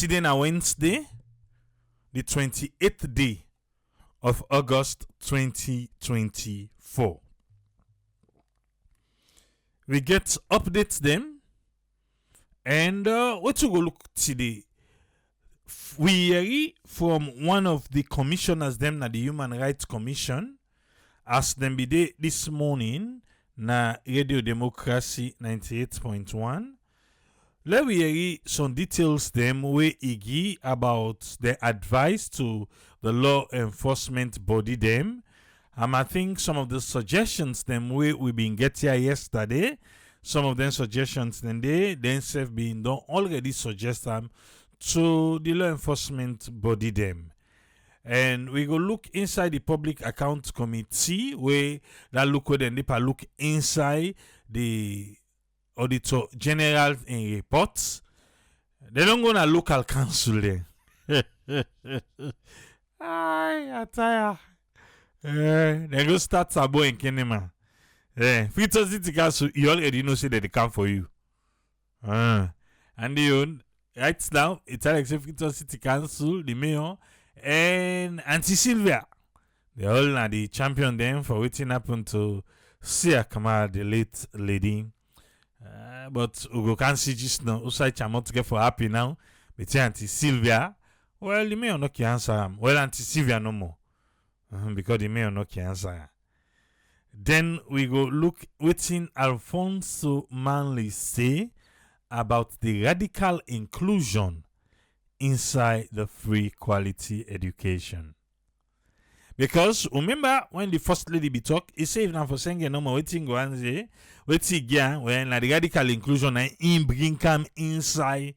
Today na Wednesday, the 28th day of August 2024. We get updates them, and what you go look today? We hear from one of the commissioners them na the Human Rights Commission as them be there this morning na Radio Democracy 98.1. Let we hear some details them where he give about the advice to the law enforcement body them. I think some of the suggestions them where we been get here yesterday, some of them suggestions then they themselves been done already suggest them to the law enforcement body them. And we go look inside the Public Account Committee where that look where then they look inside the Auditor General in reports. They don't go to local council there. I tire. They go start Sabo in Kenema. Filter City Council, you already know say that they come for you. And right now, it's Alex Filter City Council, the mayor, and Auntie Sylvia. They all are the champion them for waiting happen to Sia Kamara, the late lady. But Ugo can't see just now. Usai Chamot to get for happy now. But Auntie Sylvia, well, the mayor no can answer him. Well, Auntie Sylvia no more. Because the mayor no can answer her. Then we go look waiting Alfonso Manley say about the radical inclusion inside the free quality education. Because remember when the first lady be talk, he say if na for saying no more waiting go and say waiting again when the radical inclusion and in bring come inside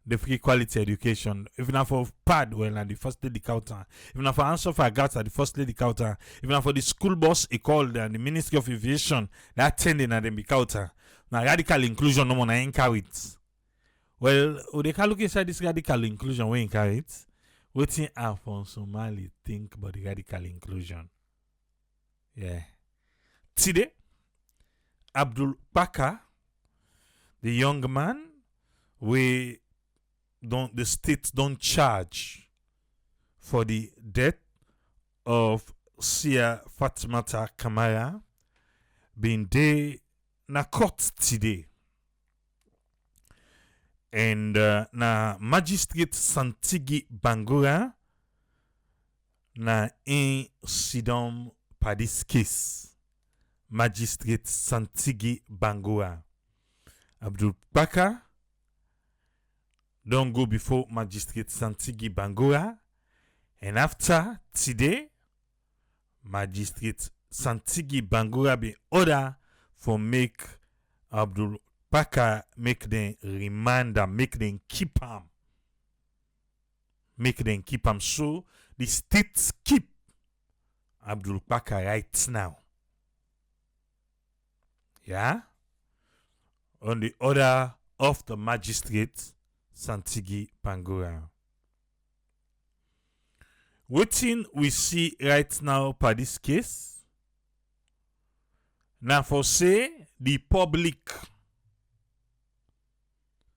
the free quality education. If na for pad when the first lady counter, if na for answer for agat at the first lady counter, if na for the school bus he called and the Ministry of Aviation that attending at them be counter. Now radical inclusion no more na carry it. Well, they can look inside this radical inclusion when carry it. Waiting Alfonso Mali think about the radical inclusion. Yeah. Today, Abdul Kpaka, the young man, the state don't charge for the death of Sia Fatimata Kamara, being there na court today. And na magistrate Santigi Bangura na in sidom pa this case. Magistrate Santigi Bangura. Abdul Kpaka don't go before Magistrate Santigi Bangura. And after today, Magistrate Santigi Bangura be order for make Abdul Kpaka make them remand and make them keep him. Make them keep him. So the state keep Abdul Kpaka right now. Yeah? On the order of the magistrate Santigi Bangura. What thing we see right now per this case? Now for say the public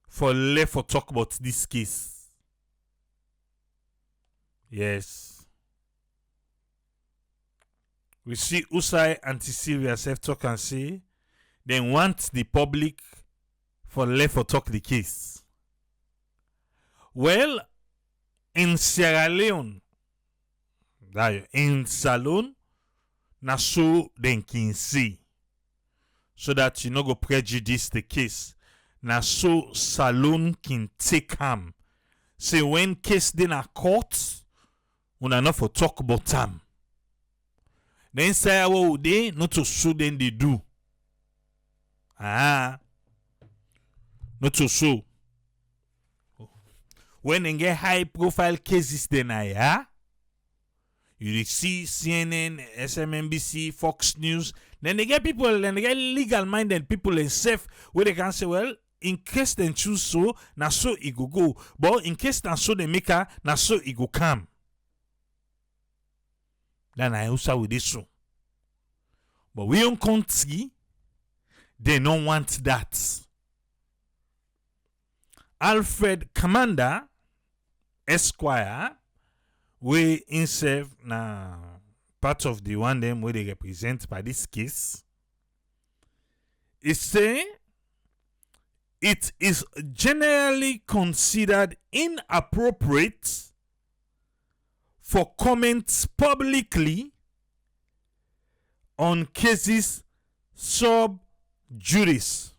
for left for talk about this case. Yes. We see Usai Auntie Sylvia self talk and say they want the public for left for talk the case. Well, in Sierra Leone, in Salon, na so den can see. So that you no go prejudice the case. Na so Salon can take ham. Say when case dey na court, una not for talk about time. Then say what they not to sue then they do. Not to sue. When they get high profile cases then you see CNN, SMNBC, Fox News. Then they get people, then they get legal minded people and safe where they can say, well, in case they choose so, na so it go. But in case na so they make her, na so it go come. Then I also with this so. But we don't country, they don't want that. Alfred Commander Esquire, we himself na part of the one them where they represent by this case. It say it is generally considered inappropriate for comments publicly on cases sub judice,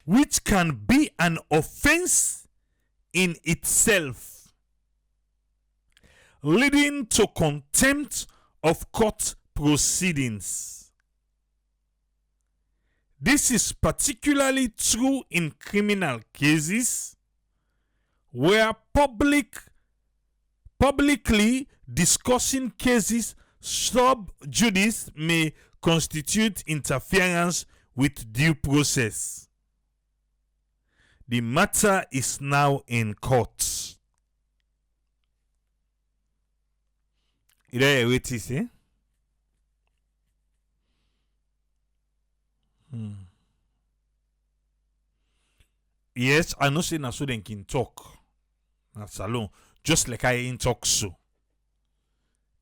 which can be an offense in itself, leading to contempt of court proceedings. This is particularly true in criminal cases where publicly discussing cases sub judice may constitute interference with due process. The matter is now in court. You know what it is, Yes, I know say na so dem can talk. Na salon. Just like I in talk so.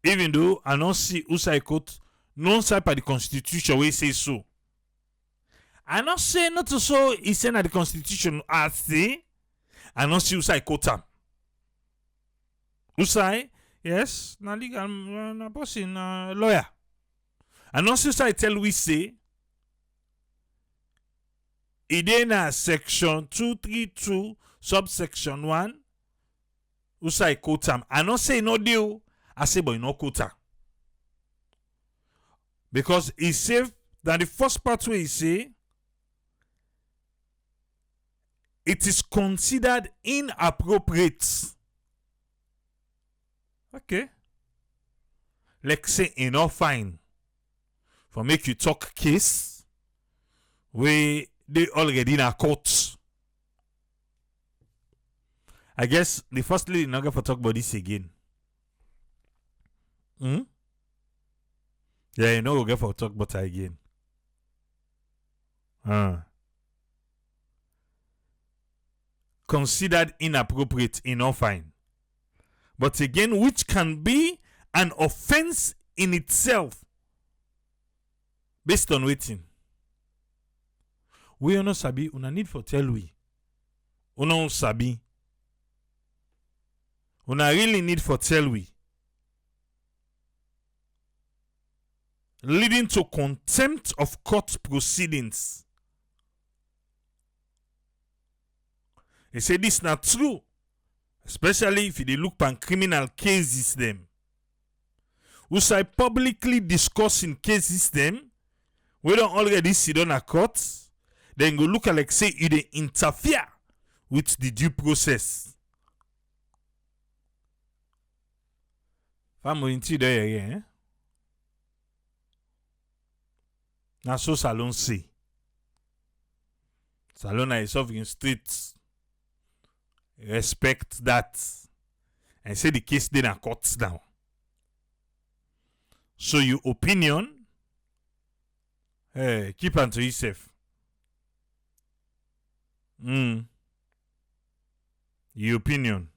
Even though I don't see Usai court non side by the constitution we say so. I not say not to so he said that the constitution I say. I not see Usai court am. Usai, yes, na legal na person lawyer. I not see Usai tell we say Idena section 232 subsection 1 Usai quote am. I not say no deal. I say but no quota. Because he said that the first part where he say it is considered inappropriate. Okay. Like say enough fine for make you talk case where they already in a court. I guess the first lady not going to talk about this again. Yeah, you know we'll get for talk about it again. Considered inappropriate, enough fine. But again, which can be an offense in itself based on waiting. We are not sabi, una need for tell we. Una sabi. Una really need for tell we. Leading to contempt of court proceedings. They say this not true. Especially if they look at criminal cases them. Who say publicly discussing cases them. We don't already sit on a court. Then go look at like say you they interfere with the due process. Family into there again. Now so salon say. Salon is in streets. Respect that. And say the case then are courts down. So your opinion, keep unto yourself. Your opinion,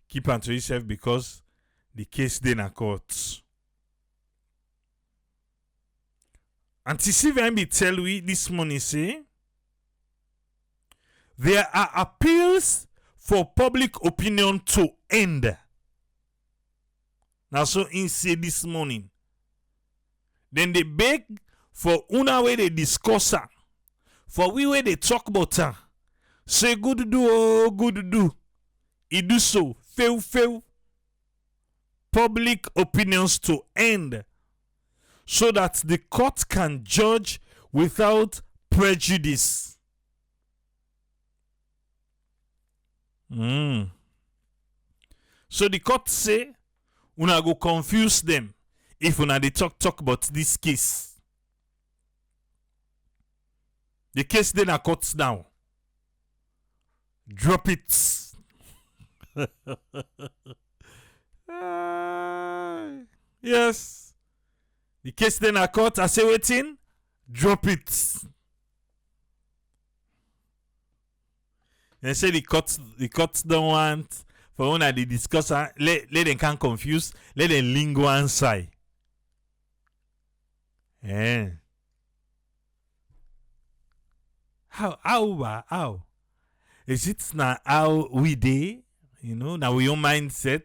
keep unto yourself because the case then are courts. And to see me tell we this morning say there are appeals for public opinion to end. Now so in say this morning. Then they beg for una way they discuss her. For we way they talk about her. Say good do, oh good do. He do so. Fail. Public opinions to end. So that the court can judge without prejudice. So the court say, una go confuse them if una they talk about this case. The case then are court now. Drop it. Yes. The case then are court. I say waiting. Drop it. They say the courts don't want for one of the discussion. Let them can't confuse. Let them link one side. Eh. How? Is it now how we day? You know, now your mindset.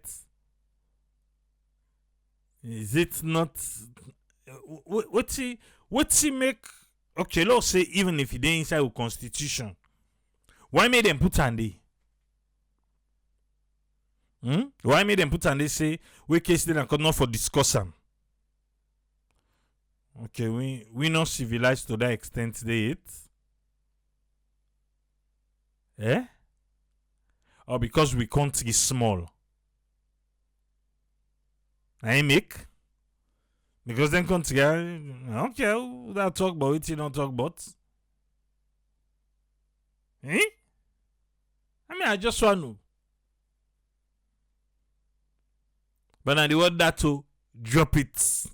Is it not? What's he make? Okay, let's say even if he did inside the constitution, why made them put on there? Why made them put on there say we case then could not for discussion? Okay, we not civilized to that extent they it. Eh? Or because we country small. I make. Because then country, I don't care who that talk about it, you don't talk about. Eh? I mean, I just want to. But I want that to drop it.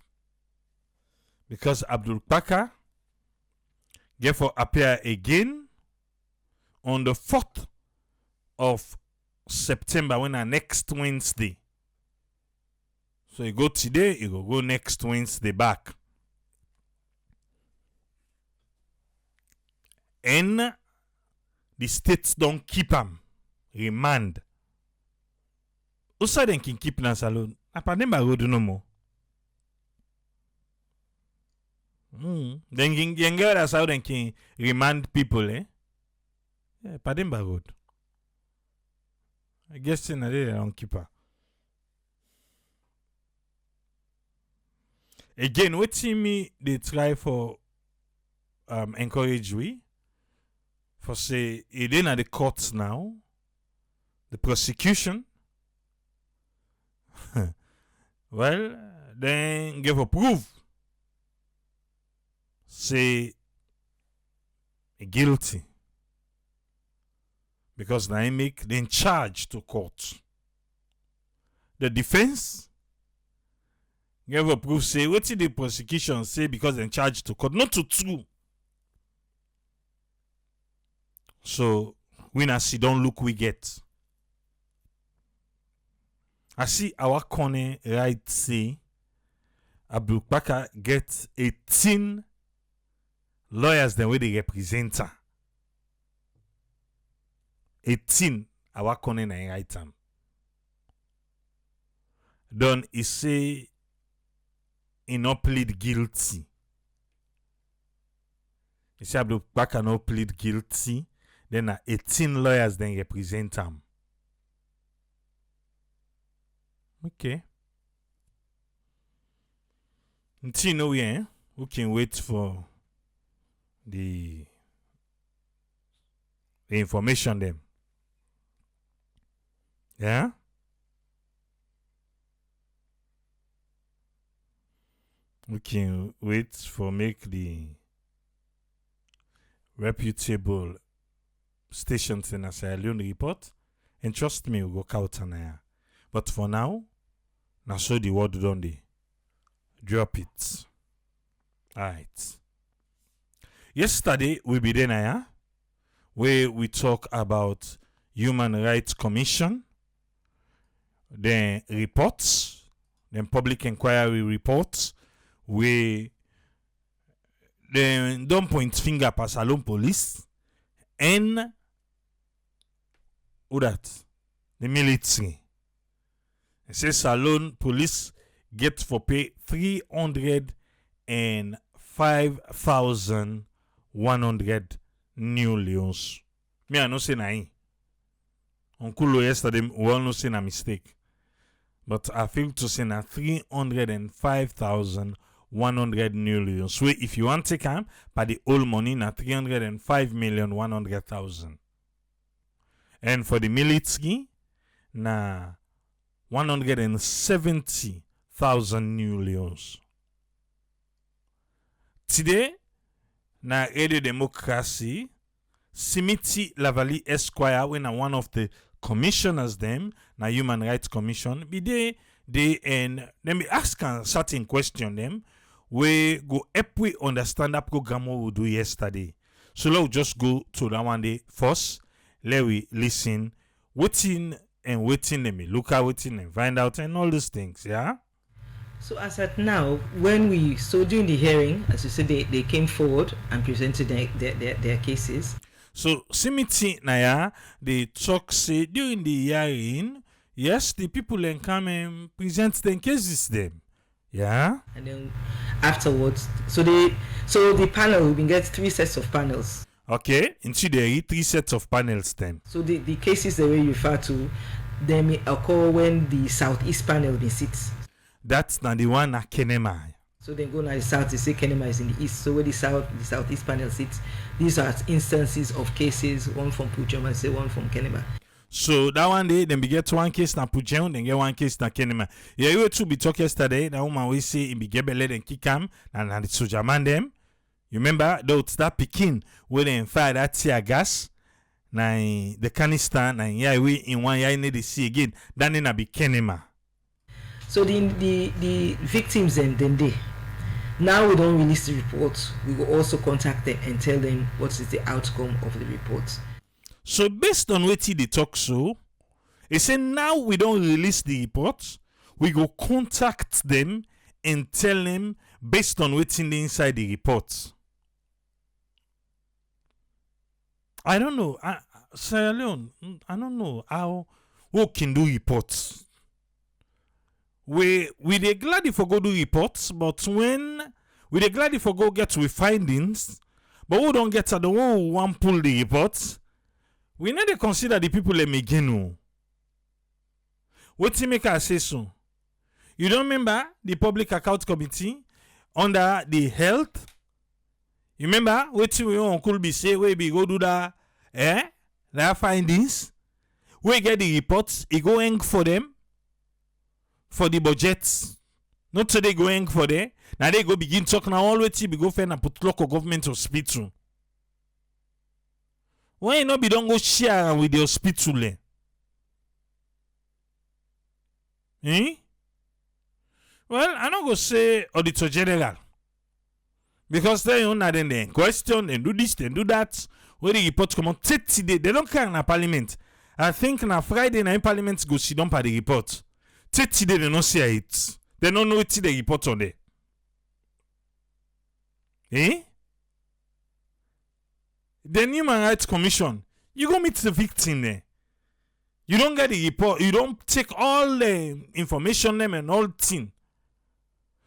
Because Abdul Kpaka get for appear again on the 4th of September when next Wednesday. So you go today, you go next Wednesday back. And the states don't keep him. Remand. Who said they can keep Nas alone? Pademba go do no more. Then you get us how they can remand people, eh? Yeah, Pademba road. I guess in a day they don't keep her. Again, what see me they try for encourage we for say it in at the courts now, the prosecution. Well, then give a proof. Say guilty. Because now make then charge to court. The defense give a proof say what did the prosecution say because they charge to court, not to true. So when I see don't look we get. I see our corner right say Abdul Kpaka gets 18 lawyers the way they represent her. 18 our corner na right time. Then he say he not plead guilty. He say Abdul Kpaka not plead guilty. Then 18 lawyers then represent him. Okay. Until you know we can wait for the information them. Yeah? We can wait for make the reputable stations in a Leone report. And trust me, we'll go out on here. But for now, now so the word done the drop it. Alright. Yesterday we be there where we talk about Human Rights Commission, then reports, then public inquiry reports, where then don't point finger at Salon police and who that? The military. It says Salon police get for pay 305,100 new leons. Me I no say na in. Uncle yesterday we all no say na mistake. But I feel to say na 305,100 new leons. So if you want to take him, by the whole money na 305,100,000. And for the military, na 170,000 new leons. Today, na Radio Democracy, Simiti Lavali Esquire, when one of the commissioners them, na Human Rights Commission, be they and let me ask a certain question them, we go help we understand that program we do yesterday. So let's just go to that one day first. let we listen, waiting and waiting, let me look at waiting and find out and all those things, yeah? So as at now, during the hearing, as you said, they came forward and presented their cases. So Simiti Naya, they talk say during the hearing, yes, the people then come and present their cases them. Yeah. And then afterwards, so the panel, we can get 3 sets of panels. Okay, into the 3 sets of panels then. So the cases that we refer to, they may occur when the southeast panel be sits. That's not the one at Kenema. So then go now the south, they say Kenema is in the east. So where the southeast panel sits, these are instances of cases, one from Puchom and say one from Kenema. So that one day, then we get one case na Puchom, then get one case na Kenema. Yeah, you to be talk yesterday, that woman we say in Bigebele and Kikam, and the Sojaman them. You remember, though it's that Pekin, where they fire that tear gas, na the canister, na yeah, we in one year need to see again, then in a be Kenema. So the victims then they now we don't release the report. We will also contact them and tell them what is the outcome of the report. So based on what they talk so, they say now we don't release the report. We go contact them and tell them based on what's in the inside the report. I don't know. Sierra Leone, I don't know how we can do reports. We they glad if we go do reports, but when we they glad if we go get with findings, but we don't get to the one who want pull the reports, we need to consider the people that make no. What to make us say so? You don't remember the Public Account Committee under the health? You remember what we on could be say we be go do that? Their findings. We get the reports, it go hang for them. For the budgets, not so they going for there. Now they go begin talk now already be go find and put local government hospital. Why you not be don't go share with the hospital? Well, I don't go say Auditor General. Because they own that then question and do this and do that. Where the report come on 30 days, they don't care in a parliament. I think na Friday na parliament go sit down for the report. 30 days they don't see it. They don't know what the report on there. The Human Rights Commission, you go meet the victim there. You don't get the report. You don't take all the information them and all thing.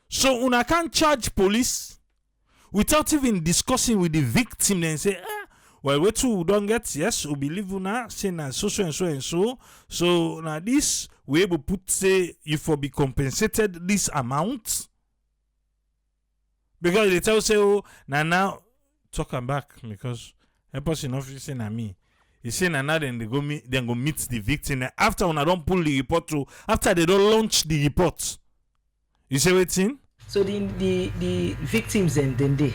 So una can't charge police without even discussing with the victim and say, well, what you don't get, yes, we believe una say na so and so and so. So now this we able put say you for be compensated this amount. Because they tell say, oh, now talk am back because a person officer say na me. He say now then they go meet the victim. And after when I don't pull the report through, after they don't launch the report. You say waiting? So the victims then they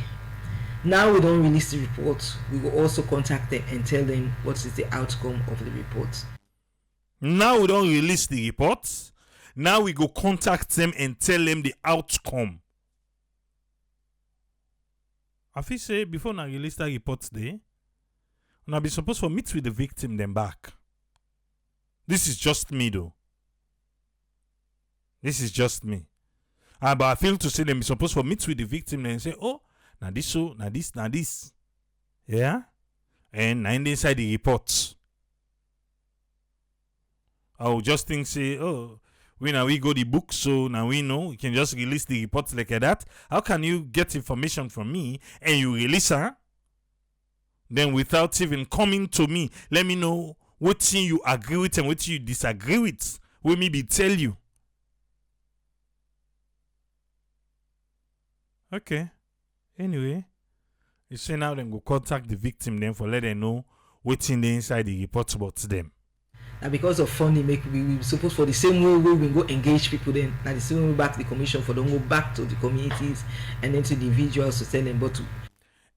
now we don't release the report. We will also contact them and tell them what is the outcome of the report. Now we don't release the report. Now we go contact them and tell them the outcome. I feel say before I release that report today, I be supposed to meet with the victim then back. This is just me though. This is just me. But I feel to say them be supposed to meet with the victim and say, oh, now this so, now this. Yeah? And now inside the report. I will just think say, oh, we go the book, so now we know we can just release the reports like that. How can you get information from me and you release her? Then without even coming to me, let me know what thing you agree with and what you disagree with. Will maybe tell you. Okay. Anyway, you say now then go contact the victim then for let them know what's in the inside the report about them. And because of funding, we suppose for the same way we go engage people then. Now the same way back to the commission for them go back to the communities and then to the individuals to tell them but to.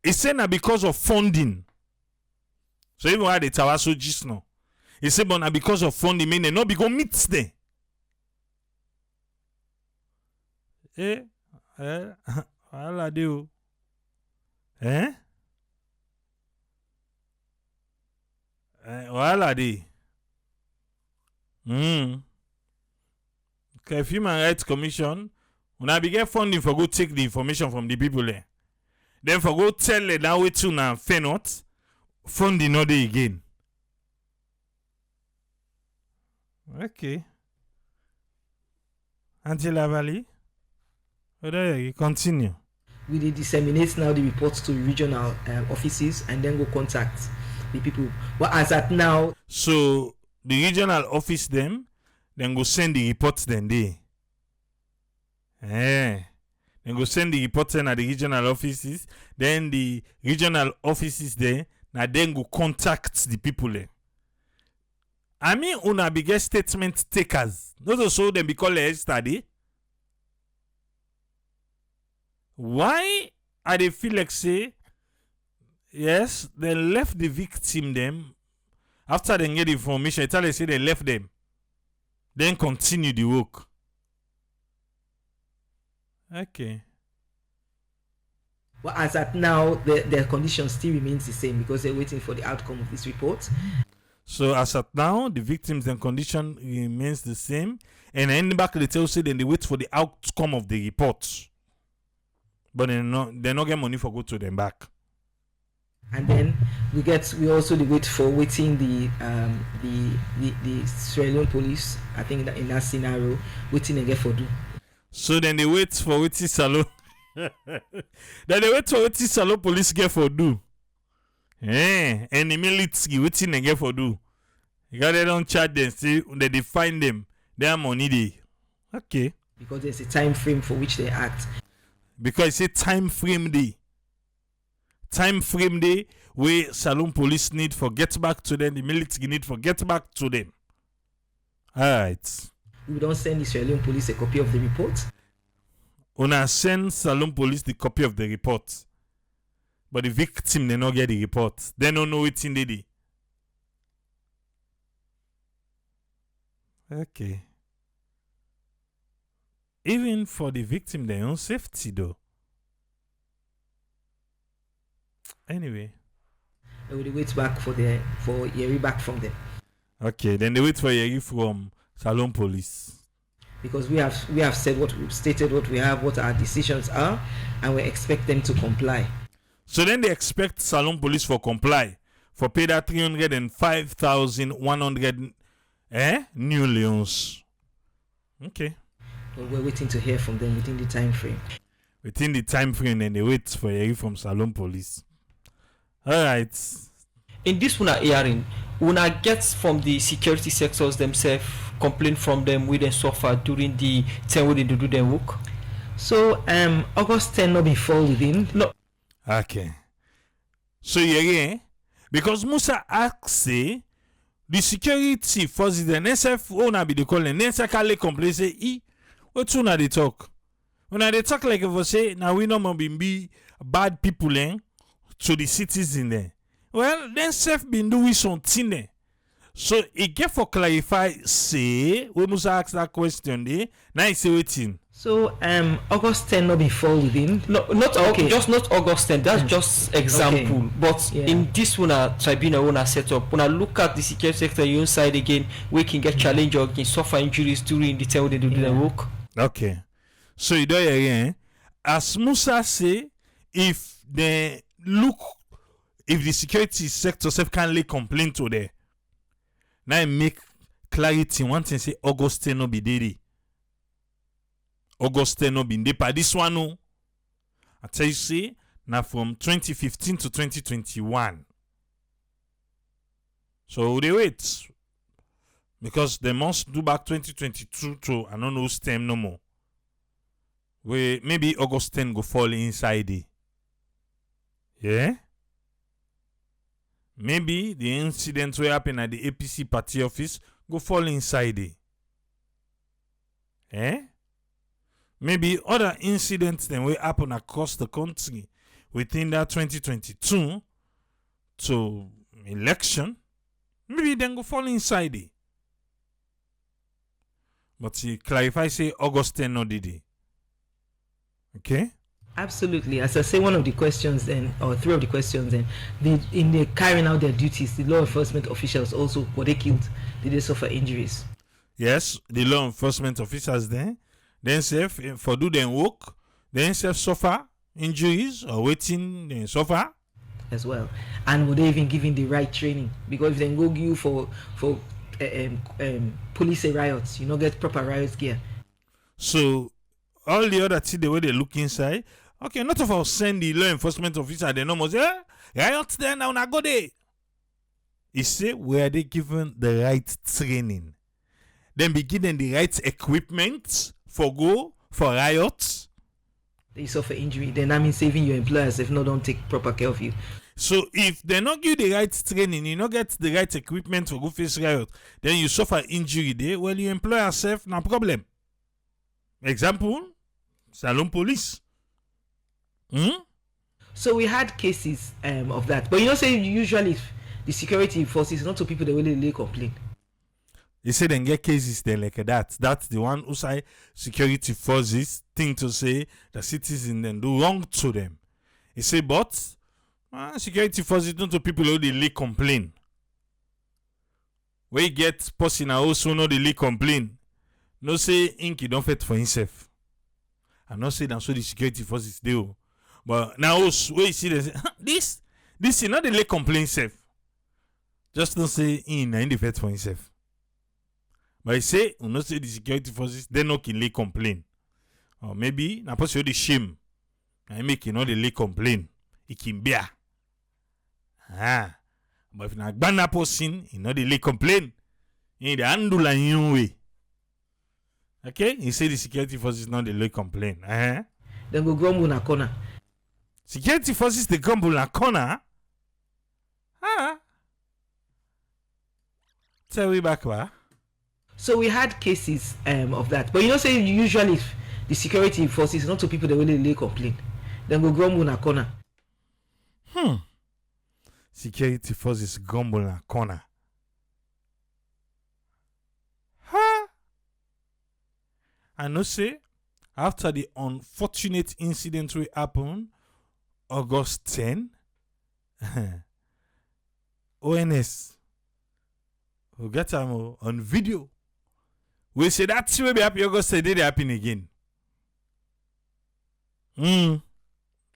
It's saying that because of funding. So even while the tower so just now. It's saying but because of funding, mean they not be go meet there. I'll do. Wahala dey. Okay, Human Rights Commission, una be get funding for go take the information from the people there. Then for go tell them now wetin una fair not, funding no dey again. Okay. Auntie Lavali, you continue. We dey disseminate now the reports to regional offices and then go contact the people. But as at now, so the regional office them, then go send the reports then they. Then go send the reports then at the regional offices. Then the regional offices there, now then go contact the people there. I mean, una biggest statement takers. Those also them be called yesterday. Why are they feel like say yes, they left the victim them after they get the information, it's they say they left them. Then continue the work. Okay. well, as at now, their condition still remains the same because they're waiting for the outcome of this report. So as at now, the victims and condition remains the same. And end back they tell say then they wait for the outcome of the report. But they not get money for go to them back. And then we also wait for waiting the Sierra Leone police. I think that in that scenario, waiting again for do. So then they wait for waiting Salon. Then they wait for waiting Salon police get for do. And the military waiting again for do. You got they don't charge them, see that they find them, their money they. Okay. Because there's a time frame for which they act. Because it's a time frame day. Time frame day where Salon police need for get back to them, the military need for get back to them. Alright. We don't send the Sierra Leone police a copy of the report. Una send Salon police the copy of the report. But the victim they not get the report. They don't know it's in the day. Okay. Even for the victim, their own safety though. Anyway. They will wait back for Yeri back from them. Okay, then they wait for Yeri from Salon police. Because we have said what we've stated, what we have, what our decisions are, and we expect them to comply. So then they expect Salon police for comply for pay that 305,100 new leons. Okay. Well, we're waiting to hear from them within the time frame. Within the time frame, then they wait for Yeri from Salon police. Alright. In this una hearing, una gets from the security sectors themselves complaint from them we then suffer during the time when they do their work. So August 10 not be fall within. No. Okay. So Yeri, because Musa asks say the security forces the NSF owner be the call and NSF can complain say what una they talk? When they talk like if I say now we no more be bad people to the citizens there. Well, then self been doing something there. So it get for clarify say when Musa ask that question there, now he say waiting. So August 10 not be fall within. No, not okay. Just not August 10. That's just example. Okay. But in this one tribunal when I set up, when I look at the security sector inside again, we can get challenged or can suffer injuries during the time when they do their work. Okay. So you do again. As Musa say, if the security sector self can lay complaint to there, now I make clarity. One thing say August 10 no be daily. August 10 no be day. But this one no. I tell you say now from 2015 to 2021. So they wait. Because they must do back 2022 to I don't know stem no more. Where maybe August 10 go fall inside it. Yeah? Maybe the incident will happen at the APC party office go fall inside it. Eh? Maybe other incidents then will happen across the country within that 2022 to election. Maybe then go fall inside it. But he clarify say August 10 no did it. Okay? Absolutely. As I say, one of the questions then, or three of the questions then, in the carrying out their duties, the law enforcement officials also, were they killed? Did they suffer injuries? Yes, the law enforcement officers then self for do them work, then self suffer injuries or waiting then suffer. As well, and were they even given the right training? Because if they go you for police riots, you know, get proper riot gear. So all the other thing the way they look inside, okay, not of us send the law enforcement officer, they know say, riot there now, na go there. He say, were they given the right training? Then be given the right equipment for riots. They suffer injury, then that means saving your employers if not don't take proper care of you. So if they not give you the right training, you not get the right equipment for go face riot, then you suffer injury there, well, you employ yourself, no problem. Example, Salon Police. So we had cases of that. But you know, say usually the security forces, not to people that really complain. They say they get cases there like that. That's the one who say security forces think to say the citizens then do wrong to them. He say, but security forces not to people who they complain. Where you get person also know they complain. No say Inky don't fit for himself. I not say that so the security forces do. But now where you see they say, this is not the complain self. Just don't say in the fit for himself. But I say, you know, say the security forces, they no can complain. Or maybe, na person the shame. I make you know the complain. It can be. But if na gbana person, you know the complain. In the handle and your way. Okay? He say the security forces not the complain. Then go grumble na corner. Security forces they grumble na corner. Tell me back, wa? So we had cases of that. But you know, say usually the security forces, not to people that really complain. Then go grumble na corner. Security forces grumble na corner. I know say after the unfortunate incident will happen August 10, ONS will get them on video. We say that's will be happy August 10 they happen again. And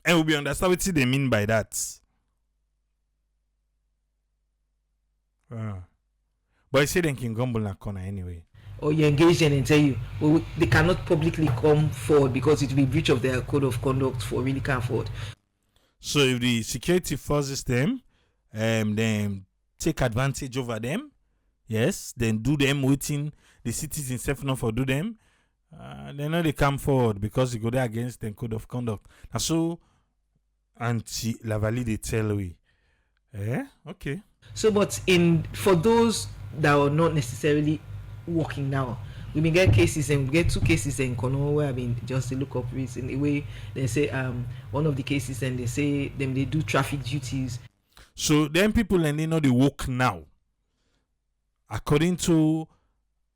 we'll be understand what they mean by that. But I say they can grumble na corner anyway. Or you engage them and tell you, well, they cannot publicly come forward because it will be breach of their code of conduct for really can't afford. So if the security forces them, then take advantage over them, yes, then do them waiting the citizens self not for do them, they know they come forward because they go there against the code of conduct. And so anti-Lavali they tell we. Okay. So but for those that are not necessarily working now, we may get cases and we get two cases in Kono where I mean just to look up recently way they say one of the cases and they say them they do traffic duties. So then people and they know they work now. According to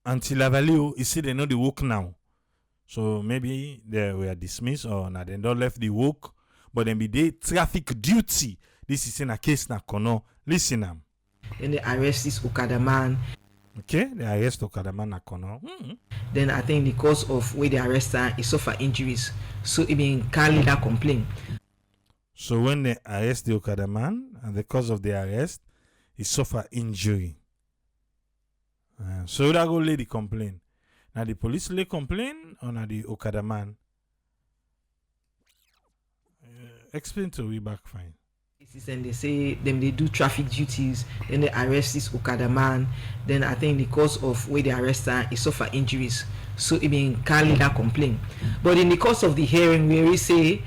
Anti-Lavalio, he said they know they work now. So maybe they were dismissed or now they don't left the work, but then be they traffic duty. This is in a case na Kono. Listen them. Then they arrest this Okada man. Okay, they arrest Okada man na Kono. Then I think the cause of where they arrest her is suffer injuries. So it mean can't let that complain. So when they arrest the Okada man and the cause of the arrest, he suffer injury. So that go lady complain. Now the police lay complain or now the Okada man? Explain to we back fine. And they say them they do traffic duties, then they arrest this Okada man. Then I think the cause of where they arrest her is suffer injuries. So it mean can't let that complain. But in the course of the hearing, where we say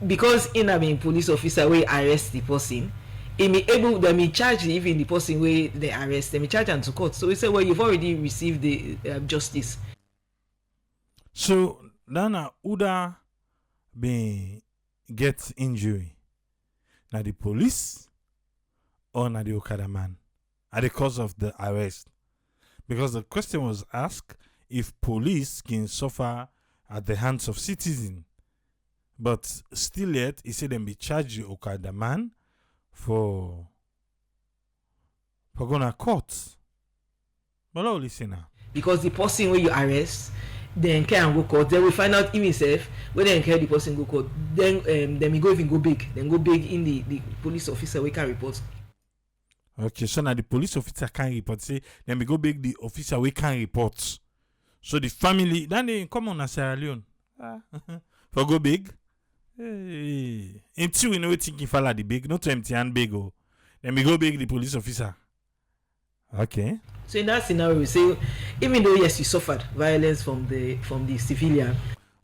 because in a mean police officer we arrest the person, it may able them in charge even the person where they arrest them in charge and to court. So we say well you've already received the justice. So Nana Uda be get injury. Now the police or now the Okada man at the cause of the arrest. Because the question was asked if police can suffer at the hands of citizens. But still yet, he said them be charge the Okada man for going to court. But now listen now. Because the person where you arrest, then can go court. Then we find out himself when they carry the person go court. Then we go even go big. Then go big in the police officer we can report. Okay, so now the police officer can report. Say then we go big the officer we can report. So the family then they come on as Sierra Leone. For go big. Hey. Until we know what thinking follow the big, not to empty and big oh. Then we go big the police officer. Okay. So in that scenario, we say, even though yes, you suffered violence from the civilian.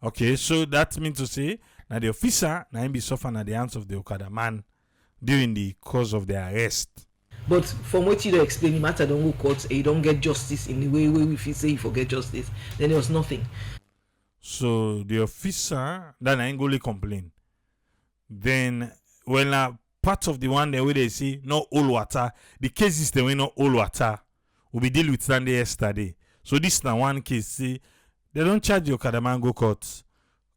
Okay, so that means to say now the officer now him be suffering at the hands of the Okada man during the course of the arrest. But from what you don't explain, the matter don't go court, and you don't get justice in the way we feel say you forget justice. Then there was nothing. So the officer then ain't gonna complain. Then when part of the one there where they say no all water, the cases they were not all water. We be deal with Sunday yesterday. So this na one case say they don't charge your Okada man go court.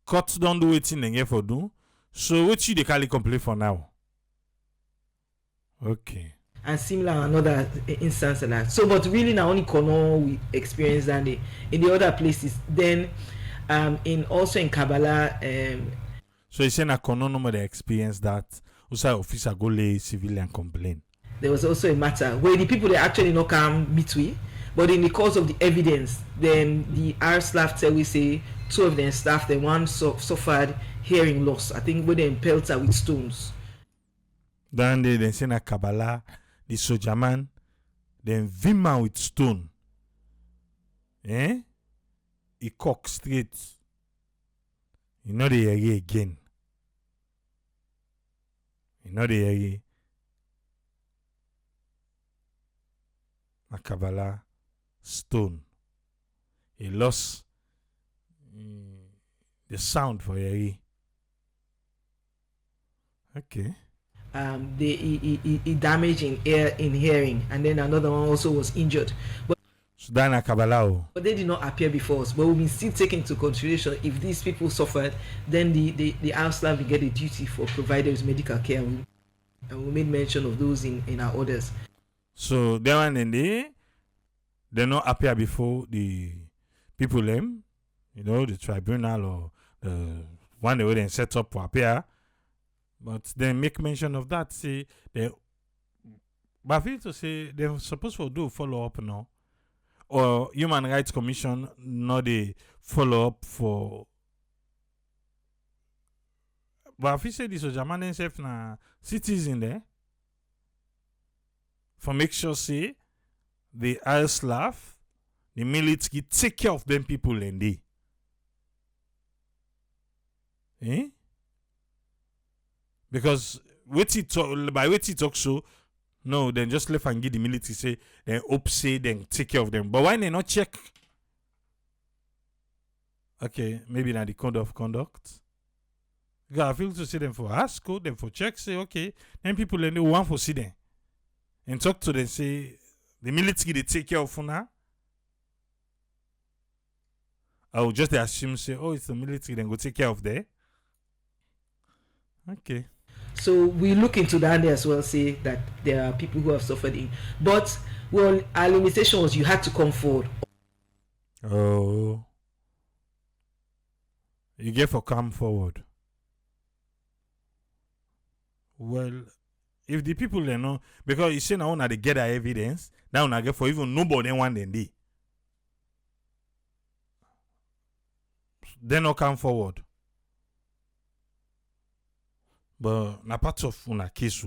Court don't do anything they get for do. So what you they call it complain for now? Okay. And similar another instance like that. So but really now only Kono we experience that in the other places. Then in also in Kabbalah so you say na Kono no more they experience that. Also officer go lay civilian complain. There was also a matter where the people they actually not come meet we, but in the course of the evidence, then the our staff tell we say two of them staff, the one suffered hearing loss. I think when they impelled her with stones. Then they say na Kabbalah, the soldier man, then vima with stone. He cock straight. You know the area again. You know the area. A Kabbalah stone. He lost the sound for Yeri. Okay. He damaged in hearing, and then another one also was injured. But so that a Kabbalah. But they did not appear before us. But we will still take into consideration if these people suffered, then the Arab will get a duty for providers medical care, and we made mention of those in our orders. So that one and they not appear before the people them, the tribunal or the one they wouldn't set up for appear. But they make mention of that. Say they, but I feel to say they're supposed to do follow up now, or Human Rights Commission not they follow up for. But I feel say this was German themselves na citizen there. For make sure say the Slav, the military take care of them people and they. Because by what he talk so, no, then just left and give the military say, then hope say, then take care of them. But why they not check? Okay, maybe now the code of conduct. Because I feel to see them for ask code, them for check, say, okay, then people and they want for see them. And talk to them, say, the military they take care of for now. I will just assume, say, oh, it's the military, then go take care of there. Okay. So we look into that as well, say that there are people who have suffered in. But, well, our limitation was you had to come forward. Oh. You get for come forward. Well, if the people they know, because you say now they get their evidence, now I get for even nobody want them they not come forward. But na part of una case.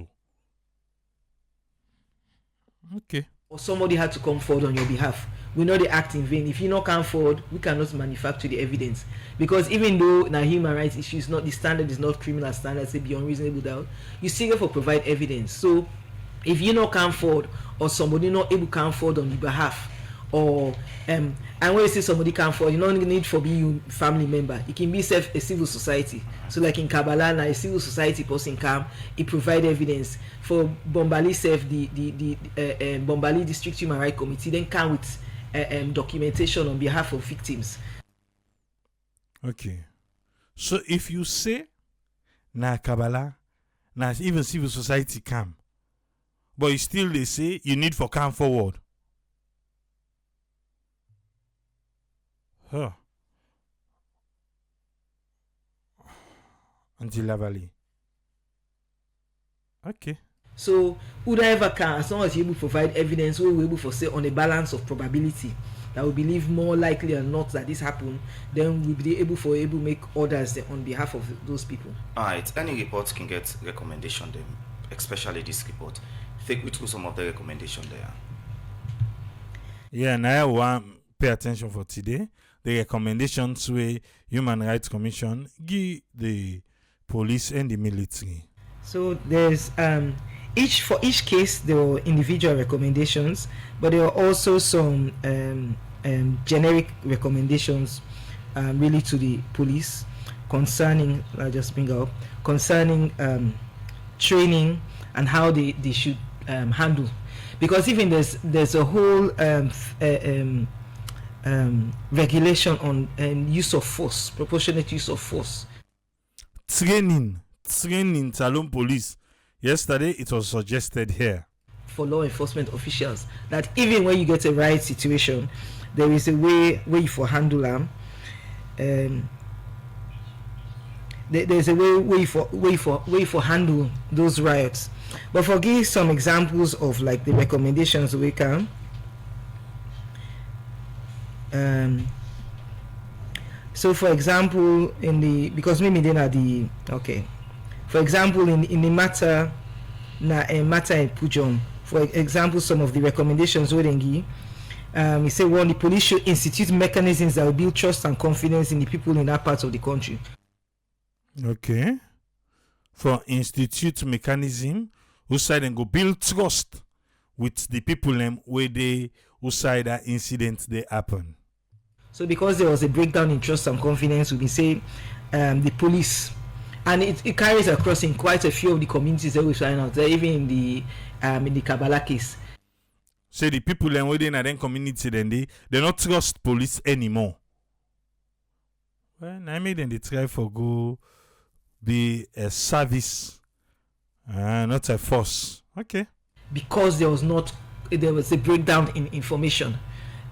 Okay. Or somebody had to come forward on your behalf. We know they act in vain. If you not come forward, we cannot manufacture the evidence. Because even though na human rights issues, not the standard is not criminal standard, say beyond reasonable doubt, you still have to provide evidence. So if you not come forward, or somebody not able to come forward on your behalf, or and when you say somebody come forward, you don't need for being a family member. It can be a civil society. So like in Kabbalah, a civil society person come, it provide evidence. For Bombali self, the Bombali District Human Rights Committee then come with documentation on behalf of victims. Okay. So if you say na Kabbalah, na even civil society come. But you still they say you need for come forward. Huh. Until Lavalley. Okay. So whoever can, as long as you're able to provide evidence, we're able to say on a balance of probability that we believe more likely or not that this happened, then we'll be able to make orders on behalf of those people. Alright, any report can get recommendation them, especially this report. Take we through some of the recommendation there. Yeah, now I want pay attention for today. The recommendations where Human Rights Commission give the police and the military. So there's for each case there were individual recommendations, but there are also some generic recommendations really to the police concerning concerning training and how they should handle, because even there's a whole regulation on use of force, proportionate use of force. Training Salon Police. Yesterday it was suggested here for law enforcement officials that even when you get a riot situation, there is a way for handle them. There's a way for handle those riots. But for give some examples of like the recommendations we can. So for example, for example, in the matter in Pujon, for example, some of the recommendations we then give, he said, one, the police should institute mechanisms that will build trust and confidence in the people in that part of the country. Okay. For institute mechanism, who side and go build trust with the people where they who side that incident they happen. So because there was a breakdown in trust and confidence, we can say the police, and it carries across in quite a few of the communities that we find out there, even in the Kabbalah case. So the people within that community then they not trust police anymore. Well, I made them they try for go be a service, not a force. Okay. Because there was a breakdown in information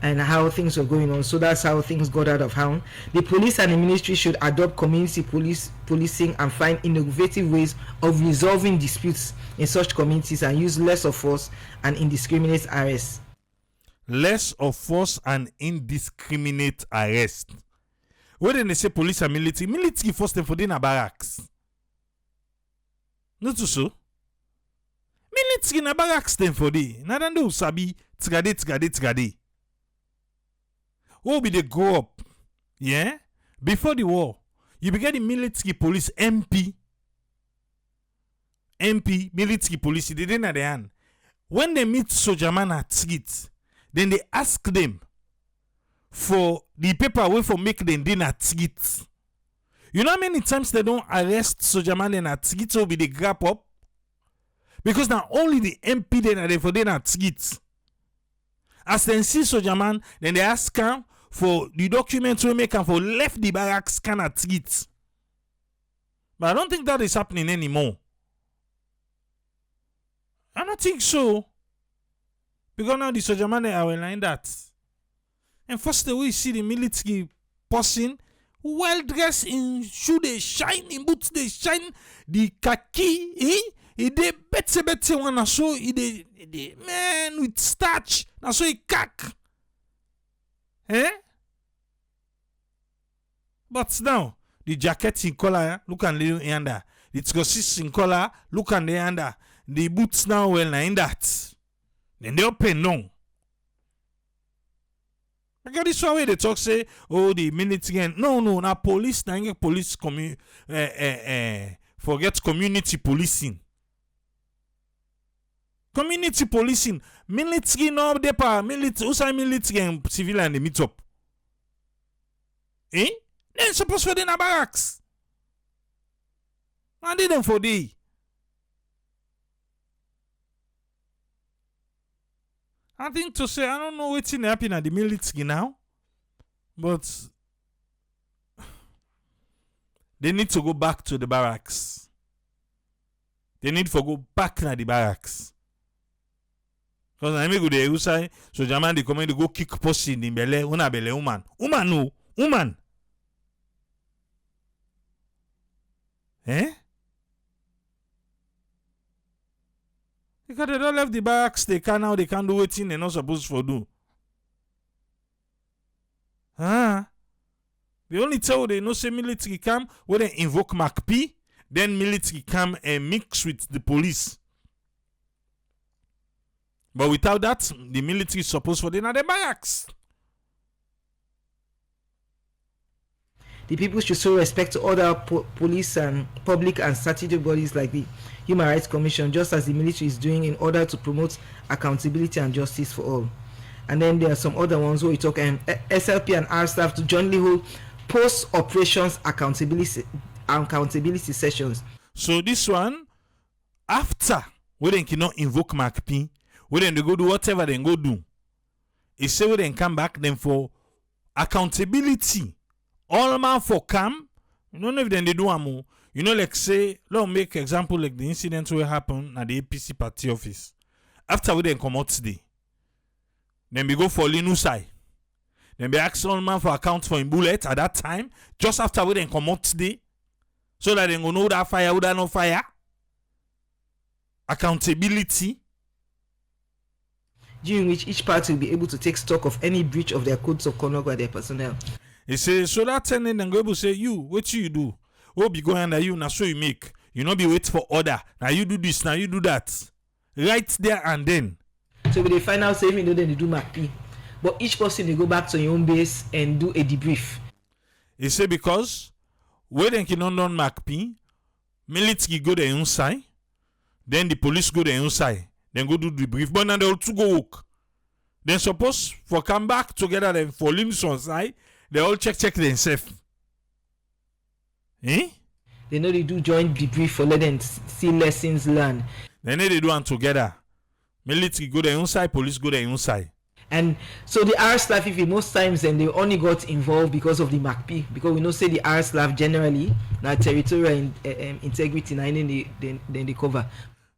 and how things were going on, so that's how things got out of hand. The police and the ministry should adopt community policing and find innovative ways of resolving disputes in such communities and use less of force and indiscriminate arrest. Less of force and indiscriminate arrest. When they say police and military force them for the barracks. Not so. Military na barracks them for the. Nadando sabi tigade. Who be they grow up? Yeah? Before the war, you began the military police MP, military police, they didn't have their hand. When they meet soldier man at street, then they ask them for the paper way for make them dinner at street. You know how many times they don't arrest soldier man in at street so be they grab up? Because now only the MP then are there for dinner at street. As they see soldier man, then they ask him for the documents we make and for left the barracks can at it. But I don't think that is happening anymore. I don't think so. Because now the soldier man are like that. And first the way you see the military person well dressed in shoe they shine, in boots they shine, the khaki, they better one na so they man with starch, na so he cack. But now the jacket in color, look and the under. The trousers in color, look and the under. The boots now well in that. Then they open no. Because this way they talk say, oh the military no na police na police forget community policing. Community policing, military no dey pa military, usai military and civilian they meet up. Then suppose for the na barracks. And they them for day. I think to say I don't know what's happening at the military now, but they need to go back to the barracks. they need for go back na the barracks. Because I go there outside, so German they come in to go kick pussy in belle, una belle woman. Woman no, woman. Eh? Because they don't left the barracks, they can now, they can't do anything they're not supposed to do. The only tell they no say military come when they invoke MacP, then military come and mix with the police. But without that, the military is supposed for them at the barracks. The people should show respect to other police and public and statutory bodies like the Human Rights Commission, just as the military is doing in order to promote accountability and justice for all. And then there are some other ones where we talk SLP and our staff to jointly hold post-operations accountability sessions. So this one, after we then cannot invoke MacP, we then they go do whatever they go do. It say we then come back then for accountability. All man for come, you don't know if then they do more. You know, like say, let's make example like the incident will happen at the APC party office. After we then come out today, then we go for Linu side. Then we ask all man for account for in bullet at that time, just after we then come out today, so that they go know that fire, would no fire. Accountability. During which each party will be able to take stock of any breach of their codes of conduct by their personnel. He says, so that time then go able to say, you, what you do? Oh, be going under you, now so you make. You not be wait for order. Now you do this, now you do that. Right there and then. So with the final saving, then they do MacP. But each person, they go back to your own base and do a debrief. He say because when they cannot done MacP, military go their own side, then the police go their own side, then go do the debrief. But now they all two go work. Then suppose for come back together then for Linson side, they all check themselves. Eh? They know they do joint debrief for let them see lessons learned. Then they do them together. Military go their own side, police go their own side. And so the RSLAF, if most times then they only got involved because of the MacP, because we know say the RSLAF generally now territorial integrity, then they cover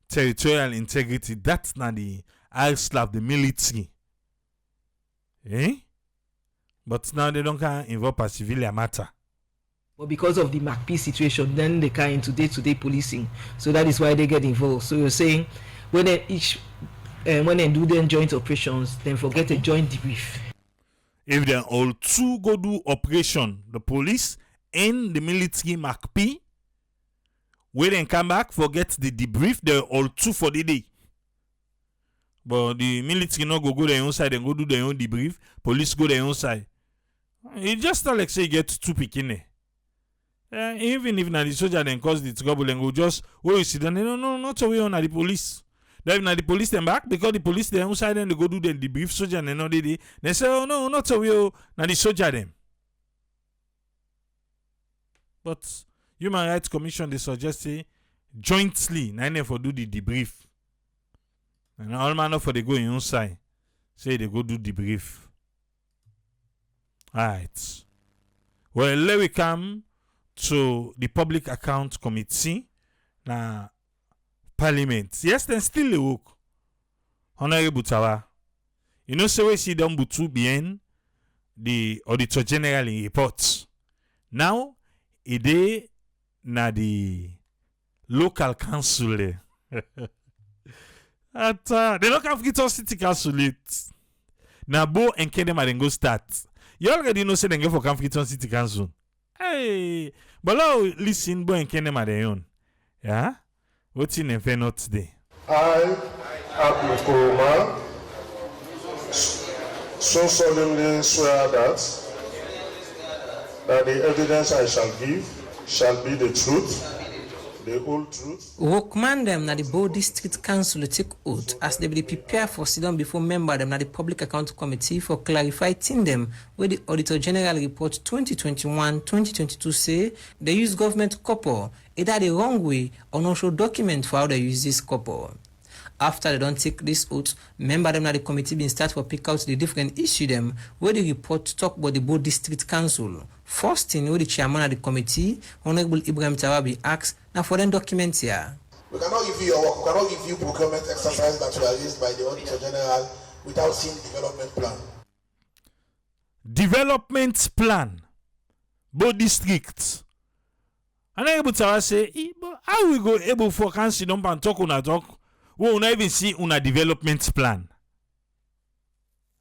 territorial integrity. That's not the RSLAF, the military. Eh? But now they don't can involve a civilian matter. But because of the MacP situation, then they can into day-to-day policing. So that is why they get involved. So you're saying when they do their joint operations, then forget a joint debrief. If they all two go do operation, the police and the military MacP, when they come back, forget the debrief, they're all two for the day. But the military not go their own side and go do their own debrief, police go their own side. It just like say you get two picking. Even if na the soldier then cause the trouble and go just where you see them, no, not away on the police. Then na the police them back because the police their own side and they go do the debrief soldier and no they say oh no not away na the soldier them. But Human Rights Commission they suggest say jointly na for do the debrief. And all man for they go in own side say they go do debrief. Alright. Well, let we come to the Public Account Committee na Parliament. Yes, then still the work. Honorable Tawa. You know, so we see them butu behind the Auditor General in reports. Now, it na the local council. At the local Freetown City Council it. Na Bo and Kedem then go start. You already know say they go for Freetown City Council. Hey, but now listen, Bo and Kedem are their own. Yeah? What's in the not today? I, Abdul Kpaka, so solemnly swear that the evidence I shall give shall be the truth, the whole truth. Workman them na the Bo District Council to take oath as they be prepare for sit down before member them na the Public Account Committee for clarifying them where the Auditor General Report 2021-2022 say they use government copper either the wrong way or not show document for how they use this copper. After they don't take this oath, member them na the committee been start for pick out the different issue them where the report talk about the Bo District Council. First thing where the chairman of the committee, Honorable Ibrahim Tawabi asks now for them documents here. We cannot give you your work. We cannot give you procurement exercise that were raised by the Auditor General without seeing the development plan. Development plan. Both districts. And then able to say, but how we go able for council number and talk talk? We will not even see on a development plan.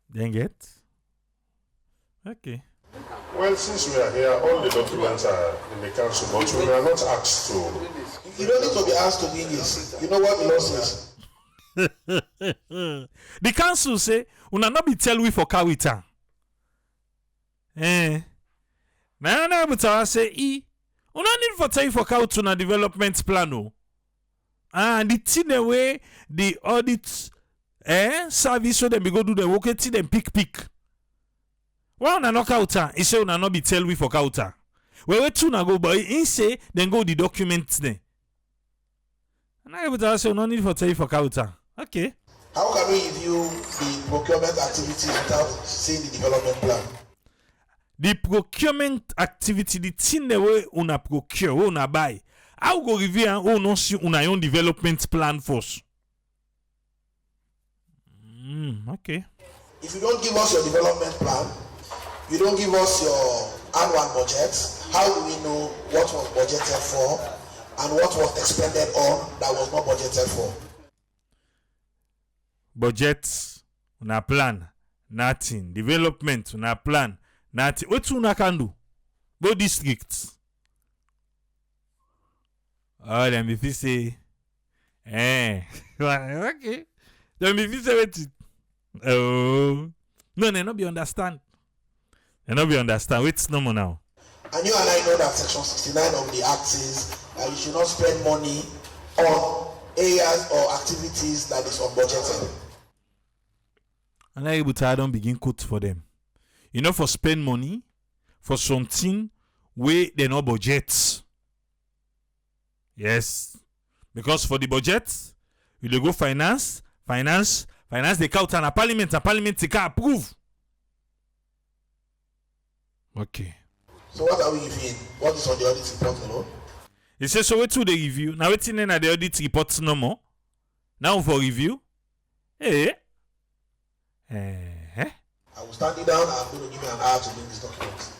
Then get? Okay. Well, since we are here, all the documents are in the council, but we are not asked to. You don't need to be asked to bring this. You know what the law says? The council say, una not be tell we for Kawita. Now I say, una need for tell you for Kawita na development plan, no. And the thing the way the audit service so them be go do the work, see them pick. Why una no Kawita? He say una not be tell we for Kawita. We two na go, but he say then go the documents there. And I say no need for tell you for Kawita. Okay. How can we review the procurement activities without seeing the development plan? The procurement activity, the thing the way una procure, una buy. How go review and who no see una own development plan first? Okay. If you don't give us your development plan, you don't give us your annual budget, how do we know what was budgeted for and what was expended on that was not budgeted for? Budget, una plan, nothing. Development, una plan, nothing. What una can do? Go districts. Oh, then if you say, okay. Then if you say it, oh, no, they not be understand. They not be understand. Wait, no more now. And you and I know that Section 69 of the Act says that you should not spend money on areas or activities that is unbudgeted. And I able to don't begin quote for them. You know, for spend money for something where they no budget. Yes. Because for the budget, you dey go finance the count and parliament they can approve. Okay. So what are we reviewing? What is on the audit report alone? He says so we to the review. Now waiting in at the audit reports no more. Now for review. I will stand it down and I'm going to give you an hour to bring this document.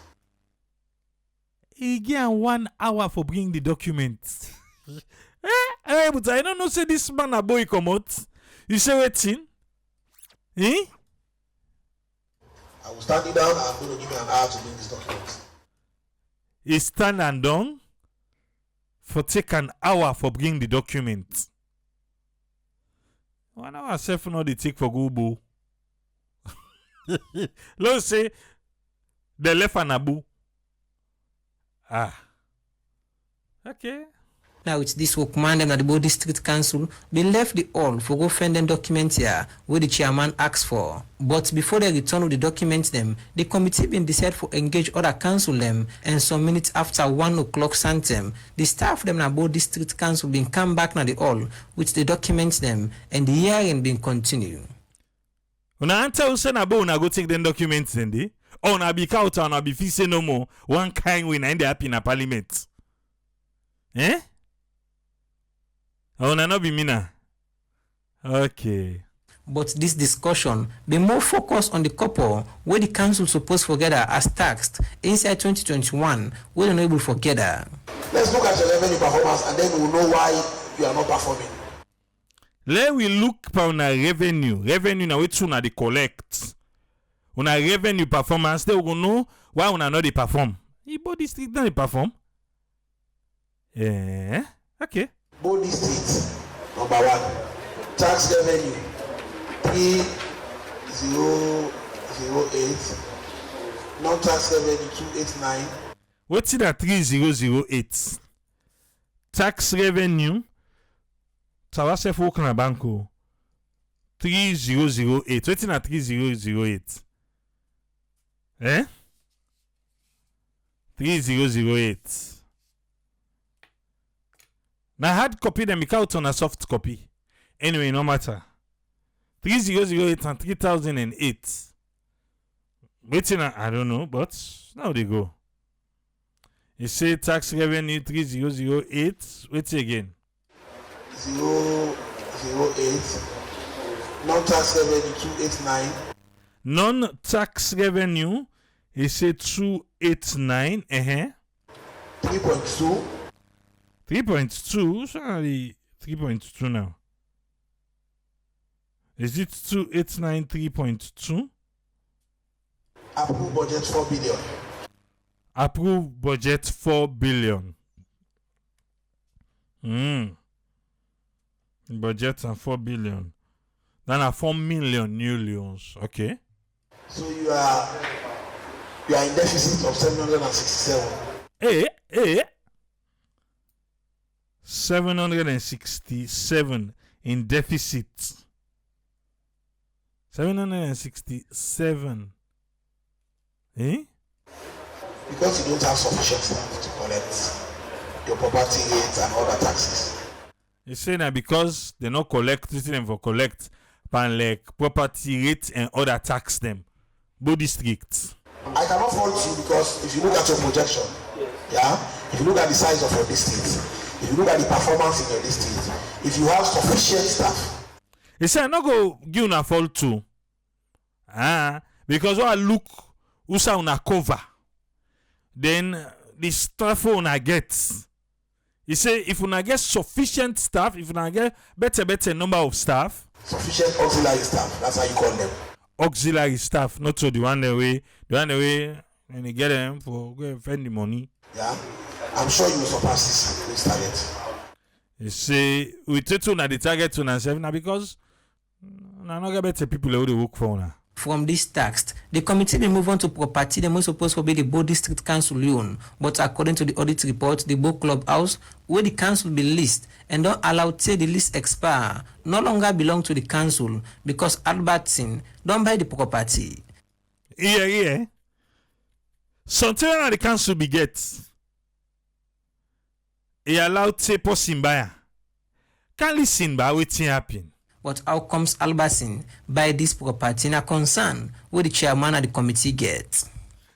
He gave 1 hour for bringing the documents. But I don't know say this man a boy come out. You say waiting? I will stand it down and I'm going to give you an hour to bring this document. He stand and down for take an hour for bring the document. 1 hour self not the take for go. Let's say the left and abu. Okay. Now it's this work man them at the Bo District Council, they left the hall for go find them documents here where the chairman asked for. But before they return with the documents them, the committee been decided for engage other council them, and some minutes after 1 o'clock Santem, the staff them at Bo District Council been come back na the hall with the documents them and the hearing been continue. Una answer who say na bo una go take them documents then dey? Or una be count or una be fit say no more one kind way na in the happy na parliament. Oh, no, be mina. Okay. But this discussion be more focused on the couple where the council supposed to gather as taxed inside 2021, where they're not able to gather. Let's look at your revenue performance and then we'll know why you are not performing. Let we look on our revenue. Revenue na which una dey collect. On our revenue performance, they will know why una not dey perform. Ibo district not dey perform. Okay. Body District, number 1. Tax revenue 3008. Non-tax revenue 289. What's that 3008? Tax revenue. Tawase folk na banko 3008. What's that 3008? 3008. Now hard copy them out on a soft copy. Anyway, no matter. 3008 and 3008. Waiting, I don't know, but now they go. You say tax revenue 3008. Wait again. 008. Non-tax revenue 289. Non-tax revenue, he said 289. 3.2. 3.2. Sorry, 3.2 now. Is it 289 3.2? Approved budget 4 billion. Approved budget 4 billion. Budget and 4 billion. Then are 4 million new loans. Okay. So you are in deficit of 767. 767 in deficit. 767. Because you don't have sufficient staff to collect your property rates and other taxes. You say that because they not collect them for collect, but like property rates and other tax them. Both districts. I cannot fault you because if you look at your projection, if you look at the size of your district, if you look at the performance in your district, if you have sufficient staff. You say I not go give una fault too. Because when I look usa una cover, then the staff una gets. He say if una get sufficient staff, if una get better number of staff. Sufficient auxiliary staff, that's how you call them. Auxiliary staff, not so the one way, and they get them for go spend the money. Yeah, I'm sure you will surpass this target. You say we take to the target to ourselves now because na not get better people who they work for now. From this text, the committee will move on to property that was supposed to be the Bo District Council Leone, but according to the audit report, the Bo Clubhouse, where the council be leased and don't allow till the lease expire, no longer belong to the council because Albertson don't buy the property. Yeah. Something that the council be get. He allowed to person buyer. Can't listen by waiting happen. But how comes Albertson buy this property in a concern where the chairman of the committee gets?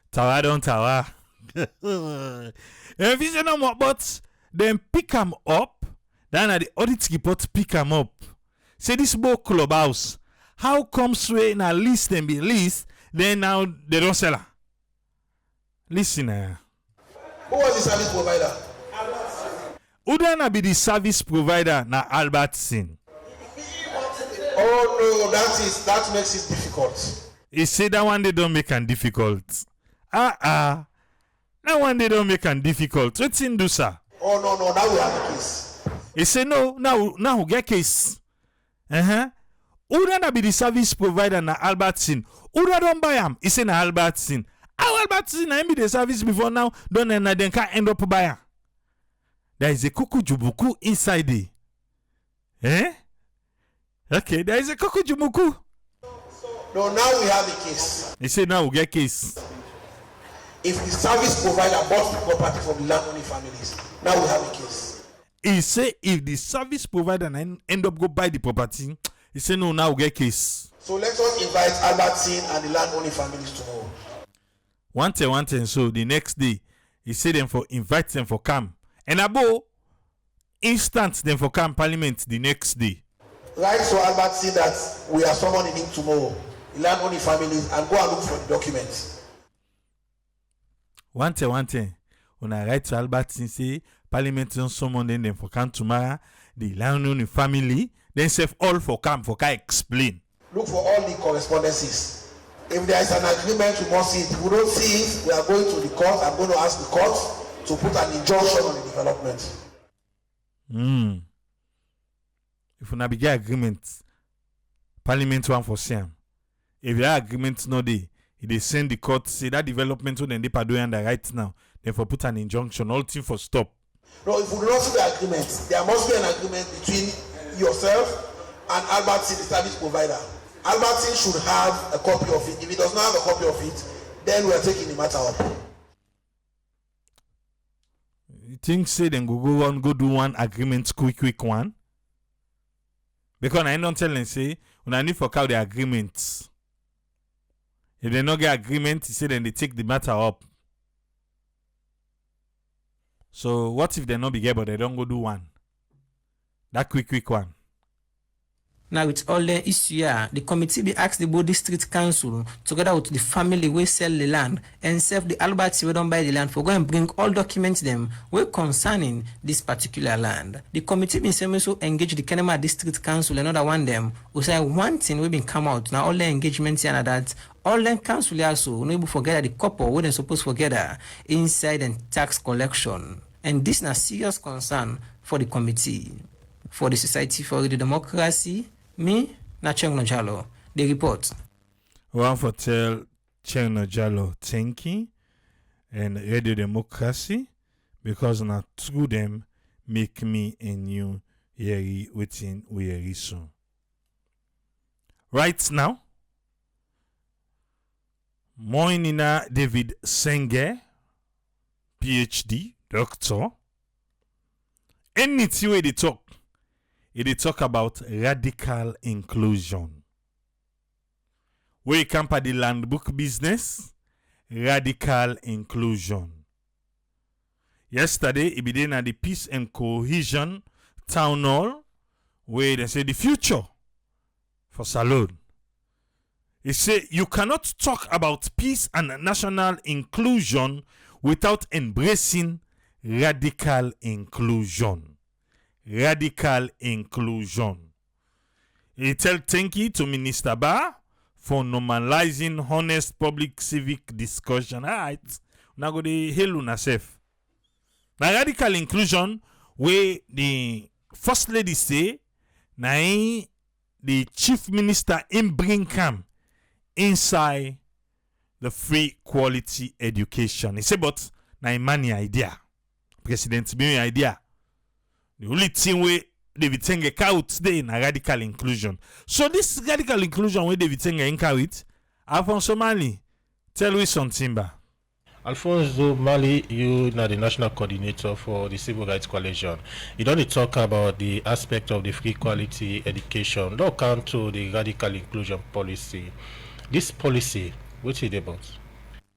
Tower don't tower. If you say no more, but then pick them up. Then at the audit report pick them up. Say this Bo Clubhouse. How comes we in a list and be list? Then now they don't sell her. Listen here. Who was the service provider? Who then be the service provider na Albertson? Oh no, that makes it difficult. He say that one they don't make it difficult. That one they don't make it difficult. What's in do sir? Oh no, now we have a case. He say no, now we get case. Who then be the service provider na Albertson? Who don't buy him? He say na Albertson. How Albertson na be the service before now? Don't then can end up buyer. There is a kuku jubuku inside there. Okay, there is a kuku jubuku. No, now we have a case. He say now we get case. If the service provider bought the property from the landowning families, now we have a case. He say if the service provider end up go buy the property, he say no, now we get case. So let us invite Albertson and the landowning families tomorrow. One thing. So the next day, he say them for invite them for come. And abo instant them for come parliament the next day. Write to Albertson that we are summoning him tomorrow, the landowning families, and go and look for the documents. One thing. When I write to Albertson say parliament don't summon them for come tomorrow, the landowning family, then save all for come explain. Look for all the correspondences. If there is an agreement, we must see it. If we don't see it, we are going to the court. I'm going to ask the court to put an injunction on the development. If we not be get agreement, parliament one for same. If your agreement no dey, if they send the court say that development when they doing under right now, then for put an injunction, all thing for stop. No, if we do not see the agreement, there must be an agreement between yourself and Albertson, the service provider. Albertson should have a copy of it. If he does not have a copy of it, then we are taking the matter up. You think say then go do one agreement quick one? Because I don't tell them say when I need for call the agreements. If they not get agreement, he say then they take the matter up. So what if they not be get but they don't go do one? That quick one. Now, with all the issue, the committee be asked the Bo District Council, together with the family we sell the land, and serve the Albert we don't buy the land for go and bring all documents them we concerning this particular land. The committee been saying so engage the Kenema District Council, another one them who say one thing we been come out now all the engagements and that all the council also no able forget the couple wouldn't supposed forget inside and tax collection, and this is a serious concern for the committee. For the Society for the Democracy, me, na Chengno Jalo, the report. One for tell Chengno Jalo thank you and Radio Democracy because na through them make me and you yeri waiting we soon. Right now, Moinina David Senge, PhD, doctor, anything where they talk about radical inclusion. We come for the land book business, radical inclusion. Yesterday, it began at the Peace and Cohesion Town Hall, where they say the future for Salone. They say you cannot talk about peace and national inclusion without embracing radical inclusion. Radical inclusion. He tell thank you to Minister Ba for normalizing honest public civic discussion. Alright. Now go the hail on herself. Now radical inclusion where the first lady say na the chief minister in bring come inside the free quality education. He say but na money idea. President Bimi idea. The only thing where David Tenge out today in a radical inclusion. So this radical inclusion where David Tenge encourage, Alfonso Mali, tell me something ba. Alfonso Mali, you are the national coordinator for the Civil Rights Coalition. You don't talk about the aspect of the free quality education. Don't come to the radical inclusion policy. This policy, what's it about?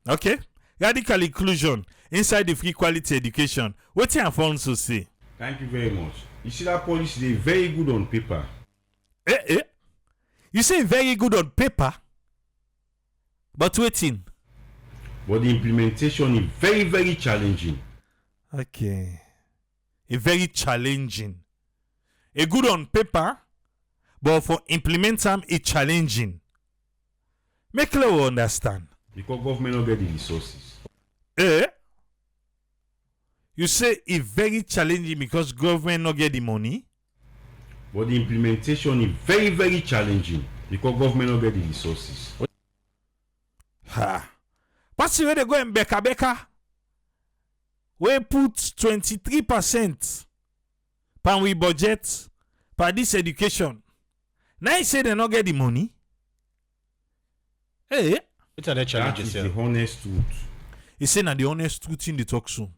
Okay. Radical inclusion inside the free quality education. What did Alfonso say? Thank you very much. You see that policy is very good on paper. You say very good on paper, but waiting. But the implementation is very, very challenging. Okay. A very challenging. A good on paper, but for implement them, it's challenging. Make Leo understand. Because government don't get the resources. You say it's very challenging because government not get the money. But the implementation is very, very challenging because government don't get the resources. But see where they go in Beka. We put 23% per we budget per this education. Now you say they not get the money. It's a challenge. That is the honest truth. He say na the honest truth in the talk soon.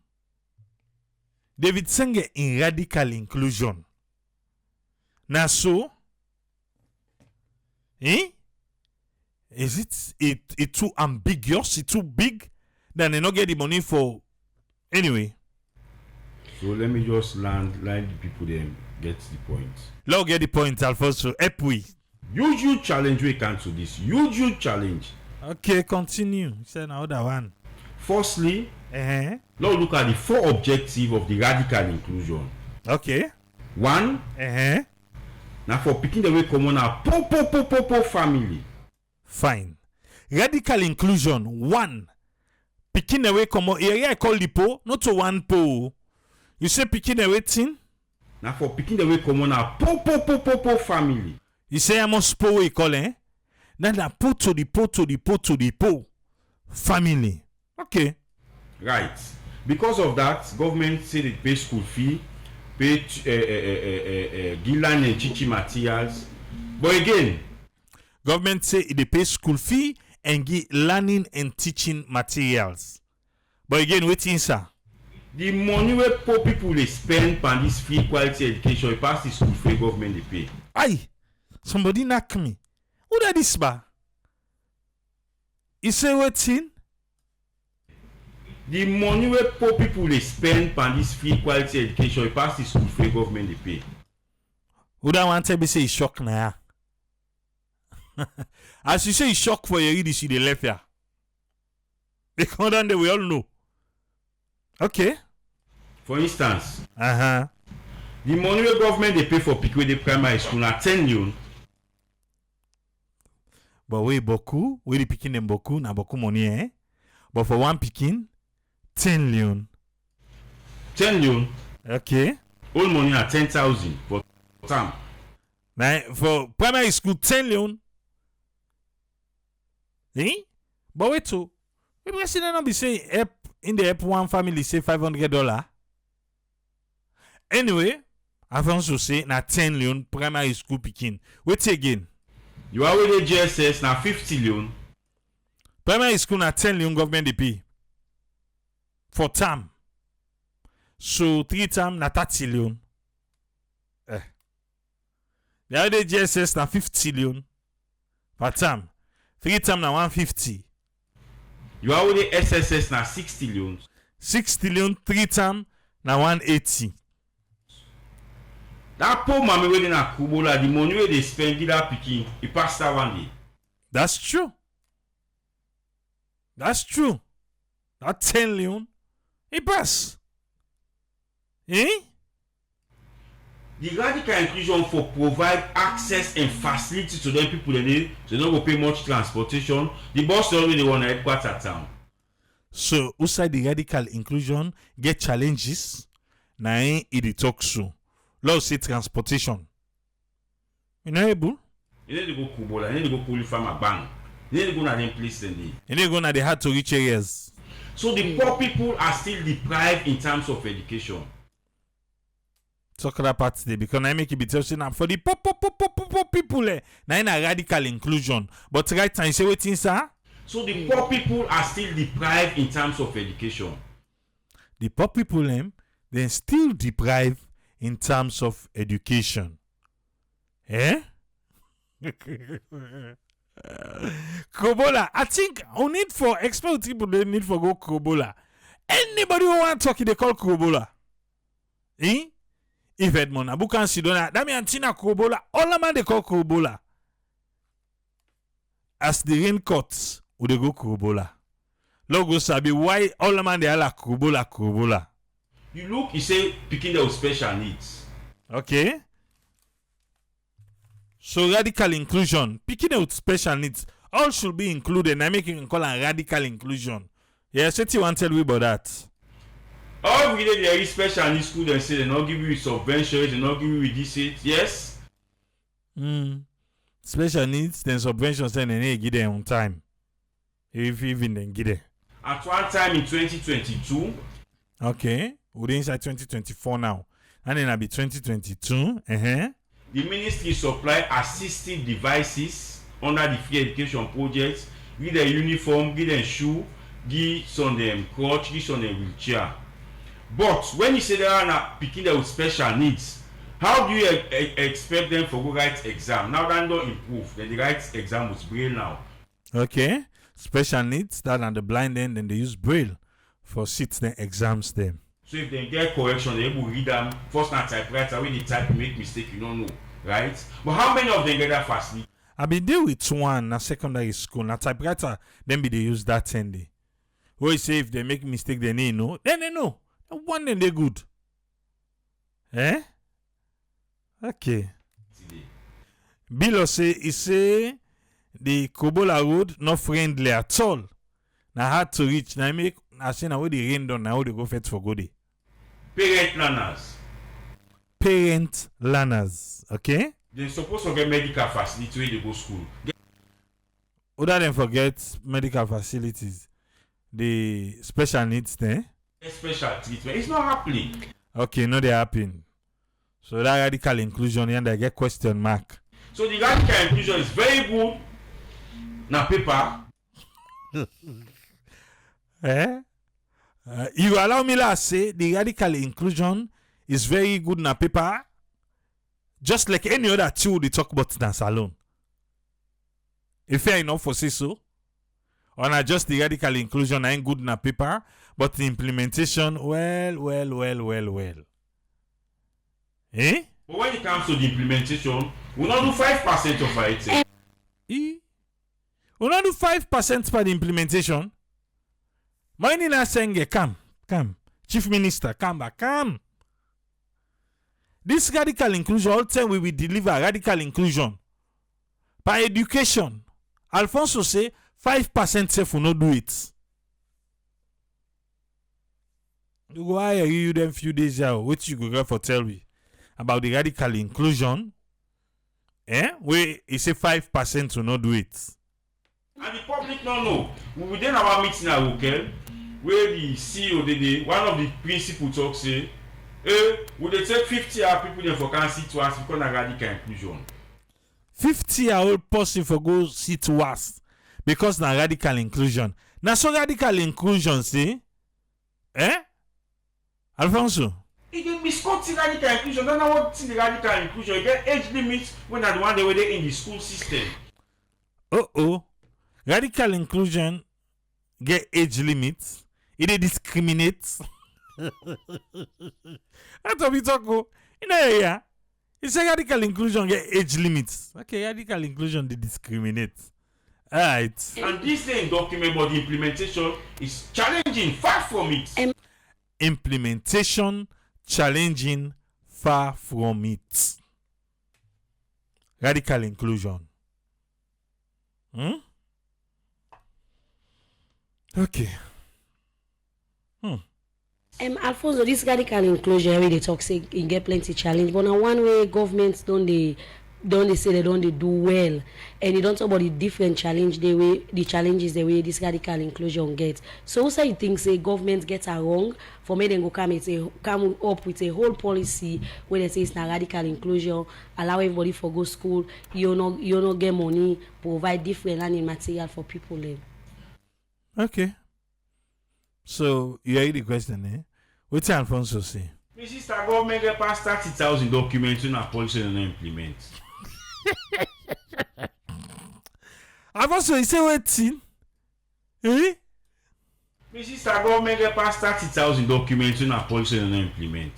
David Senge in radical inclusion. Now so, is it too ambiguous? It's too big? Then they not get the money for anyway. So let me just land the people then get the point. Let get the point, Alfonso. Help we. Huge challenge we can to this. Huge challenge. Okay, continue. Say another one. Firstly, now look at the four objectives of the radical inclusion. Okay. One, now for picking the way common a poor family. Fine. Radical inclusion. One, picking away common area I call the poor, not to one poor. You say picking away thing? Now for picking the way common a poor family. You say I must poor we call Then I put to the poor family. Okay. Right. Because of that, government say they pay school fee, pay Gilan and teaching materials. But again, government say they pay school fee and give learning and teaching materials. But again, waiting, sir. The money where poor people they spend on this free quality education, it pass the school fee government they pay. Aye, somebody knock me. Who that this bar? You say waiting? The money where poor people they spend on this free quality education, it pass the school fee government they pay. Who that want to be say shock na? As you say shock for your read, she they left here. They come down there, we all know. Okay. For instance, Uh-huh. the money wey government dey pay for pikin dey primary school na 10 million. But we boku, we the pikin them boku, na boku money, eh? But for one pikin, 10 million. 10 million. Okay. All money na 10,000 for term. Now, for primary school, 10 million. Eh? But wait, so, we president not be saying help in the help one family say $500. Anyway, I've also say na 10 million primary school pikin. Wait again. You are with the GSS na 50 million. Primary school na 10 million government dey pay for term. So 3 term na 30 million. The other GSS na 50 million per term. 3 term na 150. You are with the SSS na 60 million. 60 million 3 term na 180. That poor mommy wey dey na Kubola, the money wey dey spend give that pikin, e pass that one day. That's true. That's true. That 10 million, it pass. Eh? The radical inclusion for provide access and facility to them people they don't go pay much transportation. The bus don't really want to headquarter town. So, outside the radical inclusion, get challenges. Na it talk so. Let's say transportation. You know, able? You need to go Kubola, you need to go Kuli Farmer Bank. You need to go to them place then. You need to go to the hard to reach areas. So the poor people are still deprived in terms of education. Talk that part today because I make it be telling for the poor people now in a radical inclusion. But right now you say what sir? So the poor people are still deprived in terms of education. The poor people then still deprived in terms of education. Eh? Kubola, I think on need for expert people they need for go Kubola. Anybody who want to talk they call Kubola. Eh? If Edmond Abukan Sidona, that means Tina Kubola, all the man they call Kubola. As the rain cuts, would they go Kubola? Logo sabi why all the man they are like Kubola. You look, you say picking them with special needs. Okay. So radical inclusion, picking them with special needs, all should be included. I make you call it radical inclusion. Yes, what you want to tell me about that? All we there is special needs school, they say they not give you subventions, they not give you this it. Yes. Special needs, then subventions, then they give them on time. If even then get it. At one time in 2022. Okay. We're inside 2024 now. And then I'll be 2022. The ministry supply assistive devices under the free education project. Give them uniform, give them shoe, give some them crutch, give some them wheelchair. But when you say they are not picking them with special needs, how do you expect them for go write exam? Now that don't improve, then they write exam with Braille now. Okay. Special needs, that and the blind end, then they use Braille for sits then exams them. So if they get correction, they able to read them. First na typewriter, when they type, you make mistake, you don't know, right? But how many of them get that facility? I been deal with one na secondary school. Na typewriter, then be they use that 10 day. Where you say if they make mistake, they need know. Then they know. One then they good. Eh? Okay. Bilo say he say the Kubola road not friendly at all. Na hard to reach. Na make I say na where the rain down, now they go fetch for go day. Parent learners, okay? They supposed to get medical facility when they go school. Other than forget medical facilities, the special needs there. Special treatment. It's not happening. Okay, no, they happen. So that radical inclusion and they get question mark. So the radical inclusion is very good. Na paper. You allow me to say the radical inclusion is very good na paper, just like any other tool they talk about in a salon. If fair enough for say so, or not just the radical inclusion ain't good na paper, but the implementation, well. Eh? But when it comes to the implementation, we not do 5% of it. We not do 5% for the implementation. Moinina Senge, come. Chief Minister, come back, come. This radical inclusion, all the time we will deliver radical inclusion. By education, Alfonso say 5% safe will not do it. Why are you them few days ago? What you go for tell me about the radical inclusion? Where he say 5% will not do it. And the public no know. We within our meeting at Wokel, where the CEO did one of the principal talks say, would they take 50 hour people there for can see to us because of radical inclusion? 50-year-old person for go see to us because na radical inclusion. Now so radical inclusion say, Alfonso? It get misconstrued radical inclusion. Don't know what the radical inclusion. You get age limits when are the one they were there in the school system. Radical inclusion get age limits. It discriminates. That's what we talk about. In the area, it's a radical inclusion get age limits. Okay, radical inclusion they discriminate. Alright. And this thing document but the implementation is challenging, far from it. Implementation challenging, far from it. Radical inclusion. Okay. Alfonso, this radical inclusion wey dey talk say e get plenty challenge, but na one way government don dey say they don't do well, and you don't talk about the different challenges the way this radical inclusion gets. So also you think say government gets it wrong for me then go come up with a whole policy where they say it's not radical inclusion, allow everybody for go school, you not get money, provide different learning material for people then. Okay. So you hear the question, What's Alfonso say? Mr. Government get past 30,000 documents in a policy and implement. Alfonso, you say what? Mr. Government get past 30,000 documents in a policy and implement.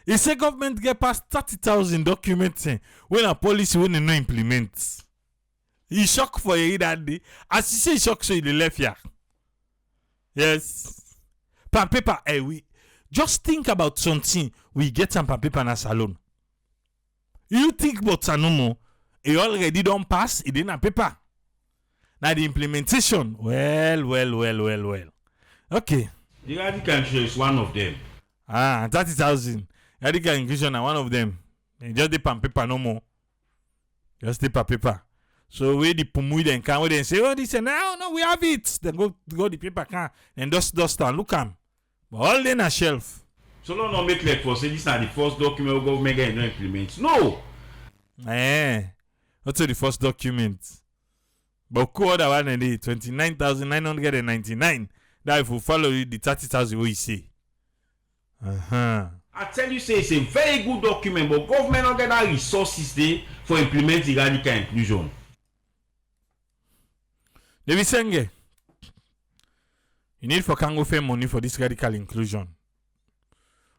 He say government get past 30,000 documents when a policy when they no implement. He shocked for you that day. As he say shock, so he left here. Yes. Pen paper, we just think about something we get some pen paper in a salon. You think about Sanomo, it already don't pass, it didn't have paper. Now the implementation, well. Okay. The radical inclusion is one of them. 30,000. Radical inclusion are one of them. They just the pen paper no more. Just the paper. So where the pumu then can they say, oh, this and no, we have it. Then go the paper can and dust and look am. But all in a shelf. So don't make like for say this is the first document government get no implement. No. What's the first document? But code one and the 29,999. That if we follow the 30,000 what you say. I tell you, say it's a very good document, but government not get that resources there for implementing radical inclusion. David Senge, you need for Kango fair money for this radical inclusion.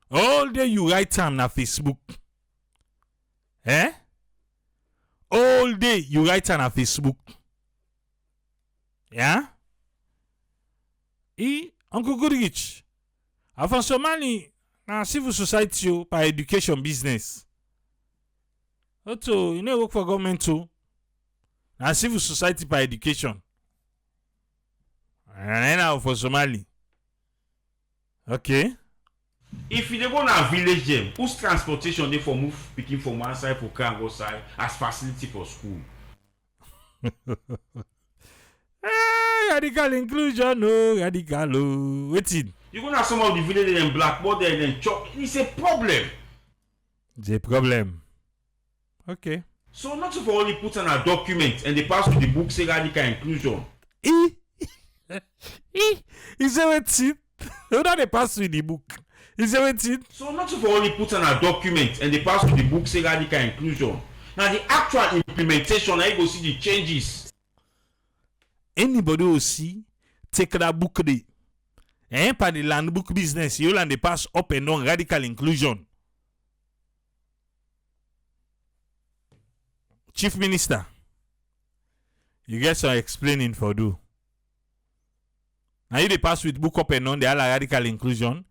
All day you write time na Facebook. All day you write time na Facebook. Yeah? Uncle Goodrich. After Somali na civil society by education business. Also, you know work for government too. Na civil society by education. And now for Somali. Okay. If you go na village them, whose transportation they for move picking from one side for car go side as facility for school. Radical inclusion, no radical. Waiting. You go na some of the village them blackboard there then chop. It's a problem. It's a problem. Okay. So not for only put on a document and they pass to the book say radical inclusion. Is that what it? How do they pass with the book? Is that what it? So not for only put on a document and they pass to the book say radical inclusion. Now the actual implementation, now you go see the changes. Anybody will see, take that book there. Par the land book business, you and they pass up and down radical inclusion. Chief Minister, you get some explaining for do. Now you dey pass with book up and on the radical inclusion.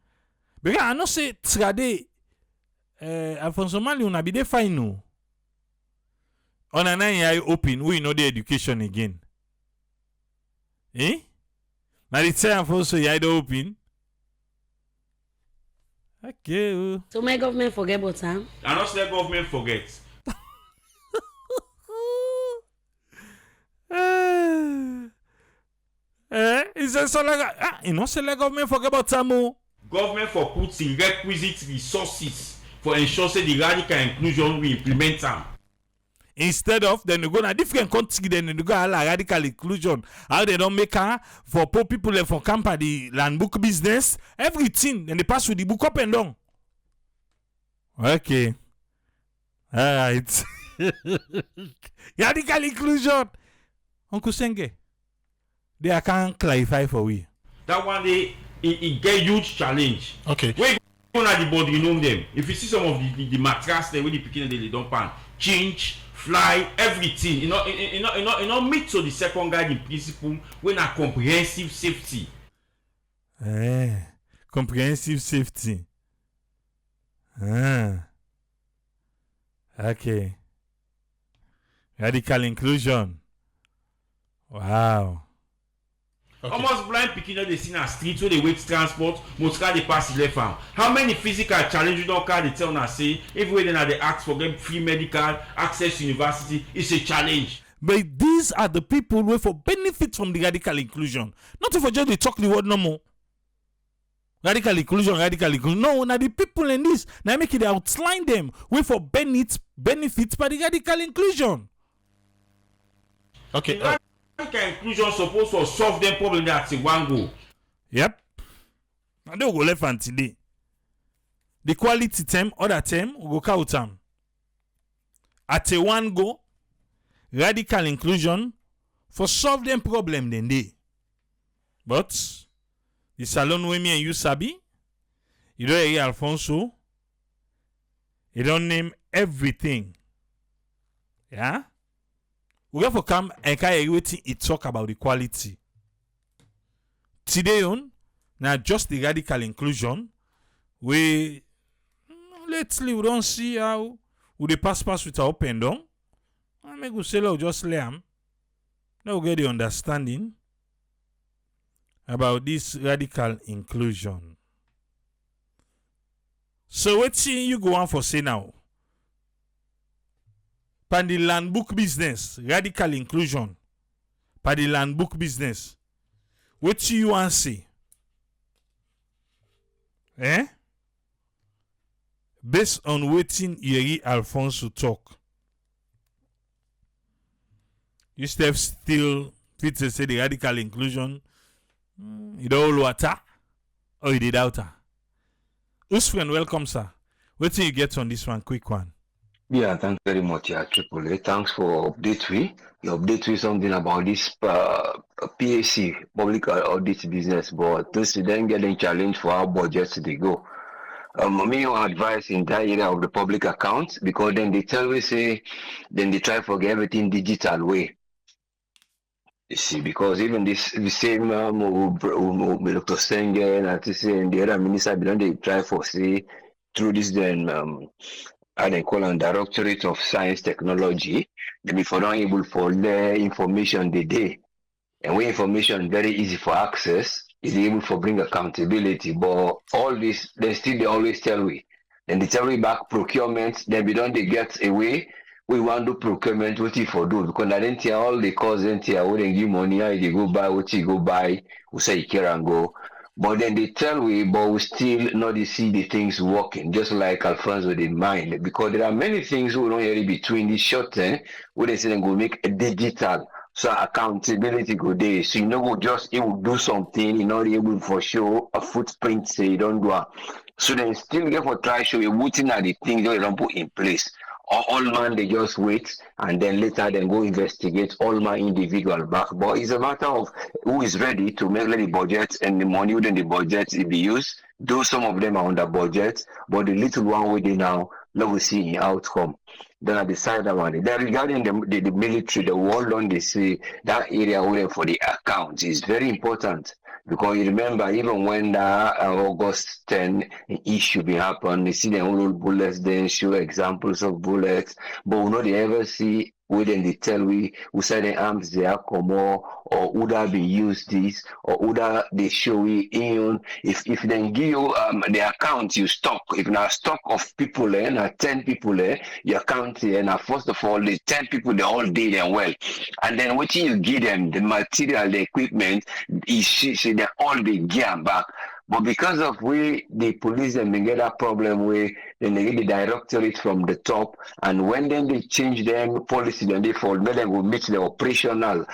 Because I know say Trade Alfonso Mali una be dey fine no. On a 9 year open, we know the education again. Eh? Now the say Alfonso you dey open. Okay. So my government forget about time. And also the government forget. Is that so like you know say the government forget about time. Government for putting requisite resources for ensure say the radical inclusion we implement them. Instead of then you go na different country then you go ala radical inclusion. How they don't make her for poor people and for camper the land book business, everything, then they pass with the book up and down. Okay. Alright. Radical inclusion. Uncle Senge. They can clarify for we. That one day it get huge challenge. Okay. When you go on the board, you know them. If you see some of the mattress there where the picking they don't pan, change, fly, everything. You know, meet to the second guiding principle when a comprehensive safety. Comprehensive safety. Okay. Radical inclusion. Wow. Okay. Almost blind picking they see na street where they wait transport, most car they pass the left arm. How many physical challenges don't car they tell us say everywhere they ask for them free medical access to university is a challenge. But these are the people who for benefit from the radical inclusion. Not if I just they talk the word no more. Radical inclusion. No, now the people in this now make it outline them wait for benefits by the radical inclusion. Okay. Radical inclusion supposed to solve them problem that in one go. Yep. And they will go left and today. The quality term, other term, will go count them. At a one go, radical inclusion for solve them problem then they. But the salon with me and you sabi, you don't hear Alfonso, you don't name everything. Yeah? We have to come and carry everything it talk about equality. Today on, now just the radical inclusion, we lately we don't see how we they pass with our open down. I make we say just lay them. Now we get the understanding about this radical inclusion. So what you go on for say now? Pan the land book business, radical inclusion. Pan the land book business. What you want say? Based on waiting Yeri Alfonso talk. You still fit to say the radical inclusion. You don't water or you did outer. Usfriend, welcome, sir. What do you get on this one? Quick one. Yeah, thanks very much, Triple A. Thanks for update we. You update we something about this PAC, public audit business, but this then getting challenge for our budgets they go. Me advice in that area of the public accounts because then they tell we say then they try to get everything digital way. You see, because even the same Dr. Sengen and the other minister, they try for say through this then and they call on Directorate of Science Technology, then if not able for the information they day. And when information very easy for access, is able for bring accountability. But all this, they always tell we. Then they tell we back procurement, then we don't they get away. We want to do procurement, what you for do? Because I didn't hear all the cause didn't hear what they give money, how they go buy, what you go buy, who say you care and go. But then they tell we, but we still not see the things working, just like Alfonso did mind. Because there are many things we don't hear between the short term, where they say they go make a digital. So accountability go there. So you know it will do something, you know, able for show a footprint say you don't do it. So they still get for try show you waiting at the things they don't put in place. Or all man they just wait and then later then go investigate all my individual back. But it's a matter of who is ready to make the budget and the money within the budget be used. Though some of them are under budget, but the little one within now, let we see in outcome. Then I decided one. Then regarding the military, the war on they say that area where for the accounts is very important. Because you remember, even when the August 10 issue be happen, you see the old bullets, then show examples of bullets, but we know they ever see within they tell we who say the arms they are come or would have been used this or would they show we in if they give you the account you stock if now stock of people now 10 people your account here now first of all the 10 people they all did them well and then what you give them the material the equipment is they all the gear back. But because of the police and they get that problem where then they get the directorate from the top, and when then they change them policy, then they fall, then they will meet the operational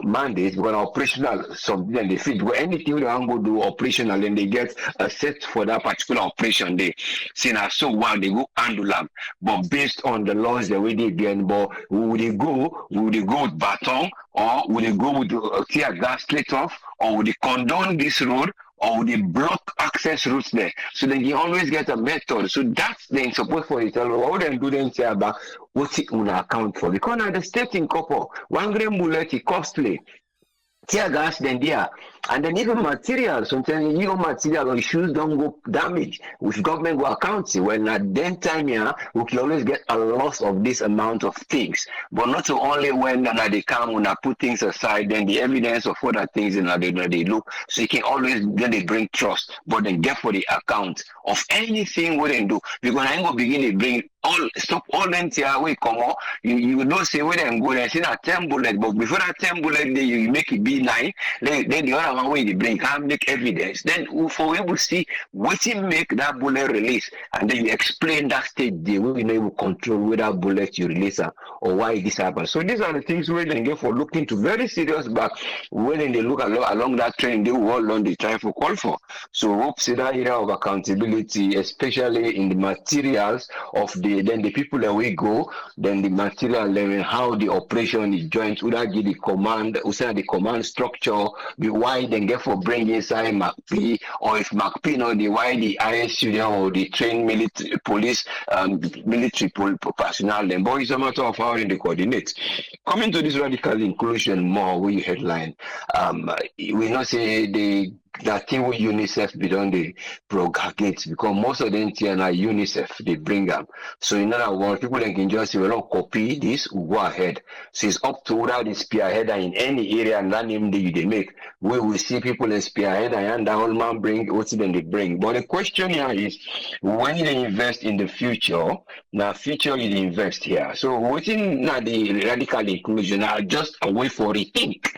mandate. Because operational something then they fit. But anything they want to do operational, then they get a set for that particular operation. They say now so well they go handle them. But based on the laws the way they get, but would they go with baton or would they go with tear gas straight off or would they condone this road? Or they block access routes there. So then you always get a method. So that's then supposed for it. What they do then say about what's it on account for? Because now the state in couple, 1 gram bullet is costly. Tear gas then there. And then even material, sometimes even material or shoes don't go damage, which government go account to. When at then time here, we can always get a loss of this amount of things. But not only when they come when I put things aside, then the evidence of other things and they look. So you can always then they bring trust, but then get for the account of anything we then do. Because I ain't gonna begin to bring all them here we come out. You know say where them go and see that 10 bullet, but before that 10 bullet then you make it B9, then the other one way they bring can make evidence. Then for we will see what make that bullet release, and then you explain that state the way we know you control where that bullet you release or why this happens. So these are the things where they get for looking to very serious back when they look along that train they will learn they try for call for. So hope see that area of accountability, especially in the materials of the people that we go, then the material level, how the operation is joined, would I give the command, the command structure, the why they get for bring inside MacP, or if MacP know the why the ISU or the trained military police military personnel, then boy it's a matter of how they coordinate. Coming to this radical inclusion more, we headline, we not say that thing with UNICEF be done the propagate because most of them here now UNICEF they bring them. So in other words, people like can just say, well, don't copy this, we'll go ahead. So it's up to whether the spearheader in any area and that name they make. We will see people in spearheader and the whole man bring what then they bring. But the question here is when they invest in the future, now future is invest here. So what's in now the radical inclusion are just a way for rethink.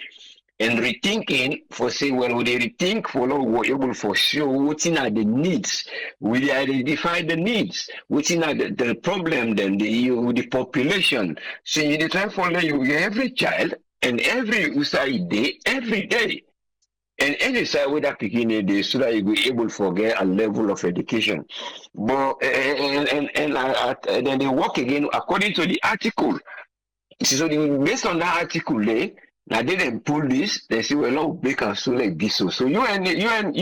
And rethinking for say, well, we rethink for we're able for sure what's in the needs. We identify the needs, what's in the problem, then the population. So you try for every child and every day, every day. And any side with that beginning day so that you be able to get a level of education. But and then they work again according to the article. So based on that article there. Now they then pull this, they say, well, no, they can so like this. So UNCRC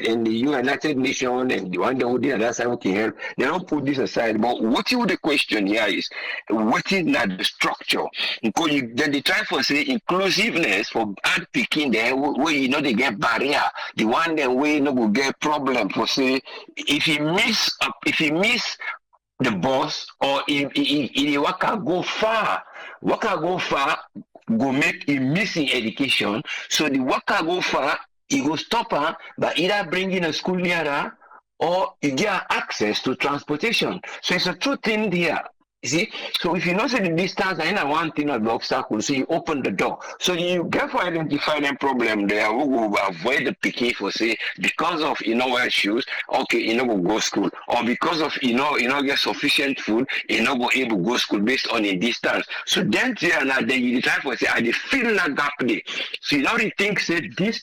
and the United Nations and the one that would do that side can help. They don't put this aside. But what you the question here is what is not the structure? Because then they try for say inclusiveness for bad picking there where you know they get barrier. The one that way you know will get problem for say if you miss the bus or if you go far. Worker go far, go make a missing education. So the worker go far, he go stop her by either bringing a school nearer or you get access to transportation. So it's a true thing there. You see, so if you know the distance and one thing of the obstacle, so you open the door. So you get for identify the problem there, we will avoid the picking for say because of wear shoes, okay, will go school, or because of get sufficient food, go able to go school based on a distance. So then you try for say I fill that gap there. So you already think say this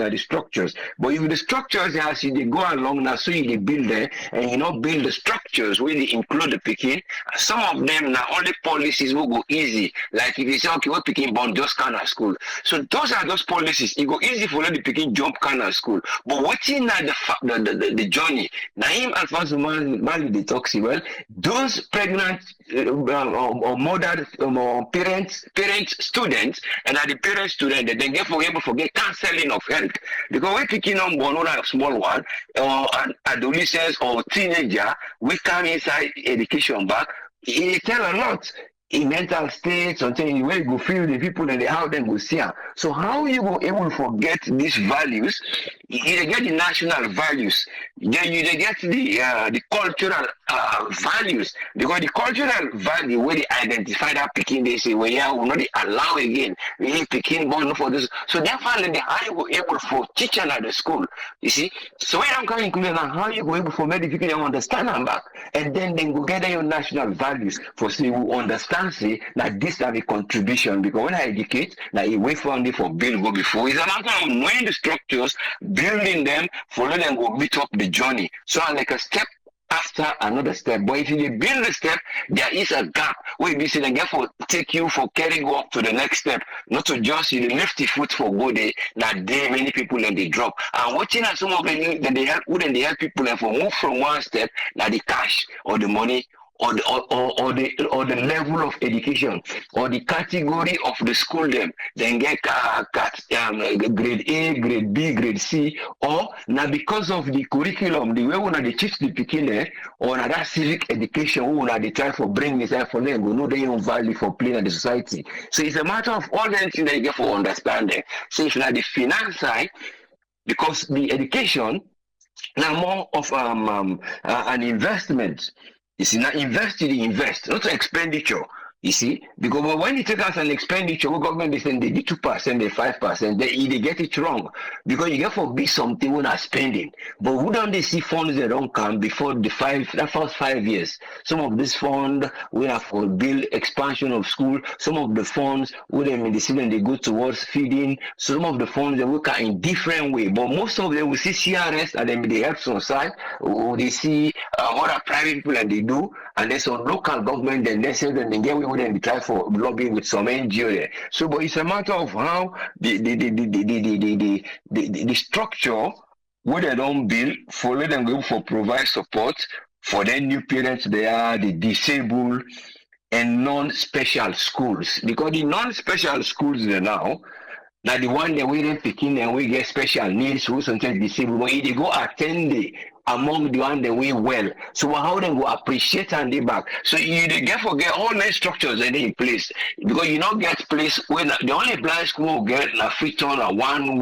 are the structures. But if the structures as they go along now, so you build there and you not build the structures where they include the picking. Some of them now only policies will go easy. Like if you say okay, we're picking born just kind of school. So those are those policies. It go easy for the picking jump kind of school. But watching now the journey. Naim Alfonso Mali they talk see well. Those pregnant or mother parents students and are the parents students they get for able to get counseling of health because we're picking on one or a small one or an adolescent or teenager we come inside education back it tell a lot in mental state something where you go feel the people and how them go see them. So how you go able to forget these values you get the national values then you get the cultural values because the cultural value where they identify that picking they say well yeah will not allow again we picking born for this so therefore the how you go able for teaching at the school you see so when I'm coming to how you go able for medical you understand them back and then go get your national values for say you understand say that this are the contribution because when I educate that you wait for only for bill go before it's a matter of knowing the structures building them follow them go meet up the journey so like a step after another step but if you build a step there is a gap where you say they get for take you for carrying go up to the next step not to just you lift the foot for go there that day many people and they drop and watching at some of them that they help wouldn't they help people and for move from one step like the cash or the money or the level of education or the category of the school them then get grade A, grade B, grade C or now because of the curriculum the way when they teach the picking or now that civic education when they try for bring this for them go know their own value for playing in the society. So it's a matter of all the things that you get for understanding. So if now the finance side because the education now more of an investment. You see, now invest, not expenditure. You see, because when you take out an expenditure, what government is saying they do 2%, they 5%, they get it wrong. Because you get for be something when are spending. But who don't they see funds that don't come before the first 5 years? Some of this fund we have for build expansion of school, some of the funds we them in the city they go towards feeding, some of the funds they work out in different way. But most of them we see CRS and then they help some side, or they see other private people and they do, and there's some local government then they say that they get and they try for lobbying with some NGO there. So, but it's a matter of how the structure where they don't build, follow them go for provide support for their new parents. They are the disabled and non-special schools because the non-special schools there now. Now the one that we then picking and we get special needs who sometimes disabled, but they go attend the among the one that we well. So how they will appreciate and they back. So you they get forget all the structures that they in place because you not get place when the only blind school will get a free turn or one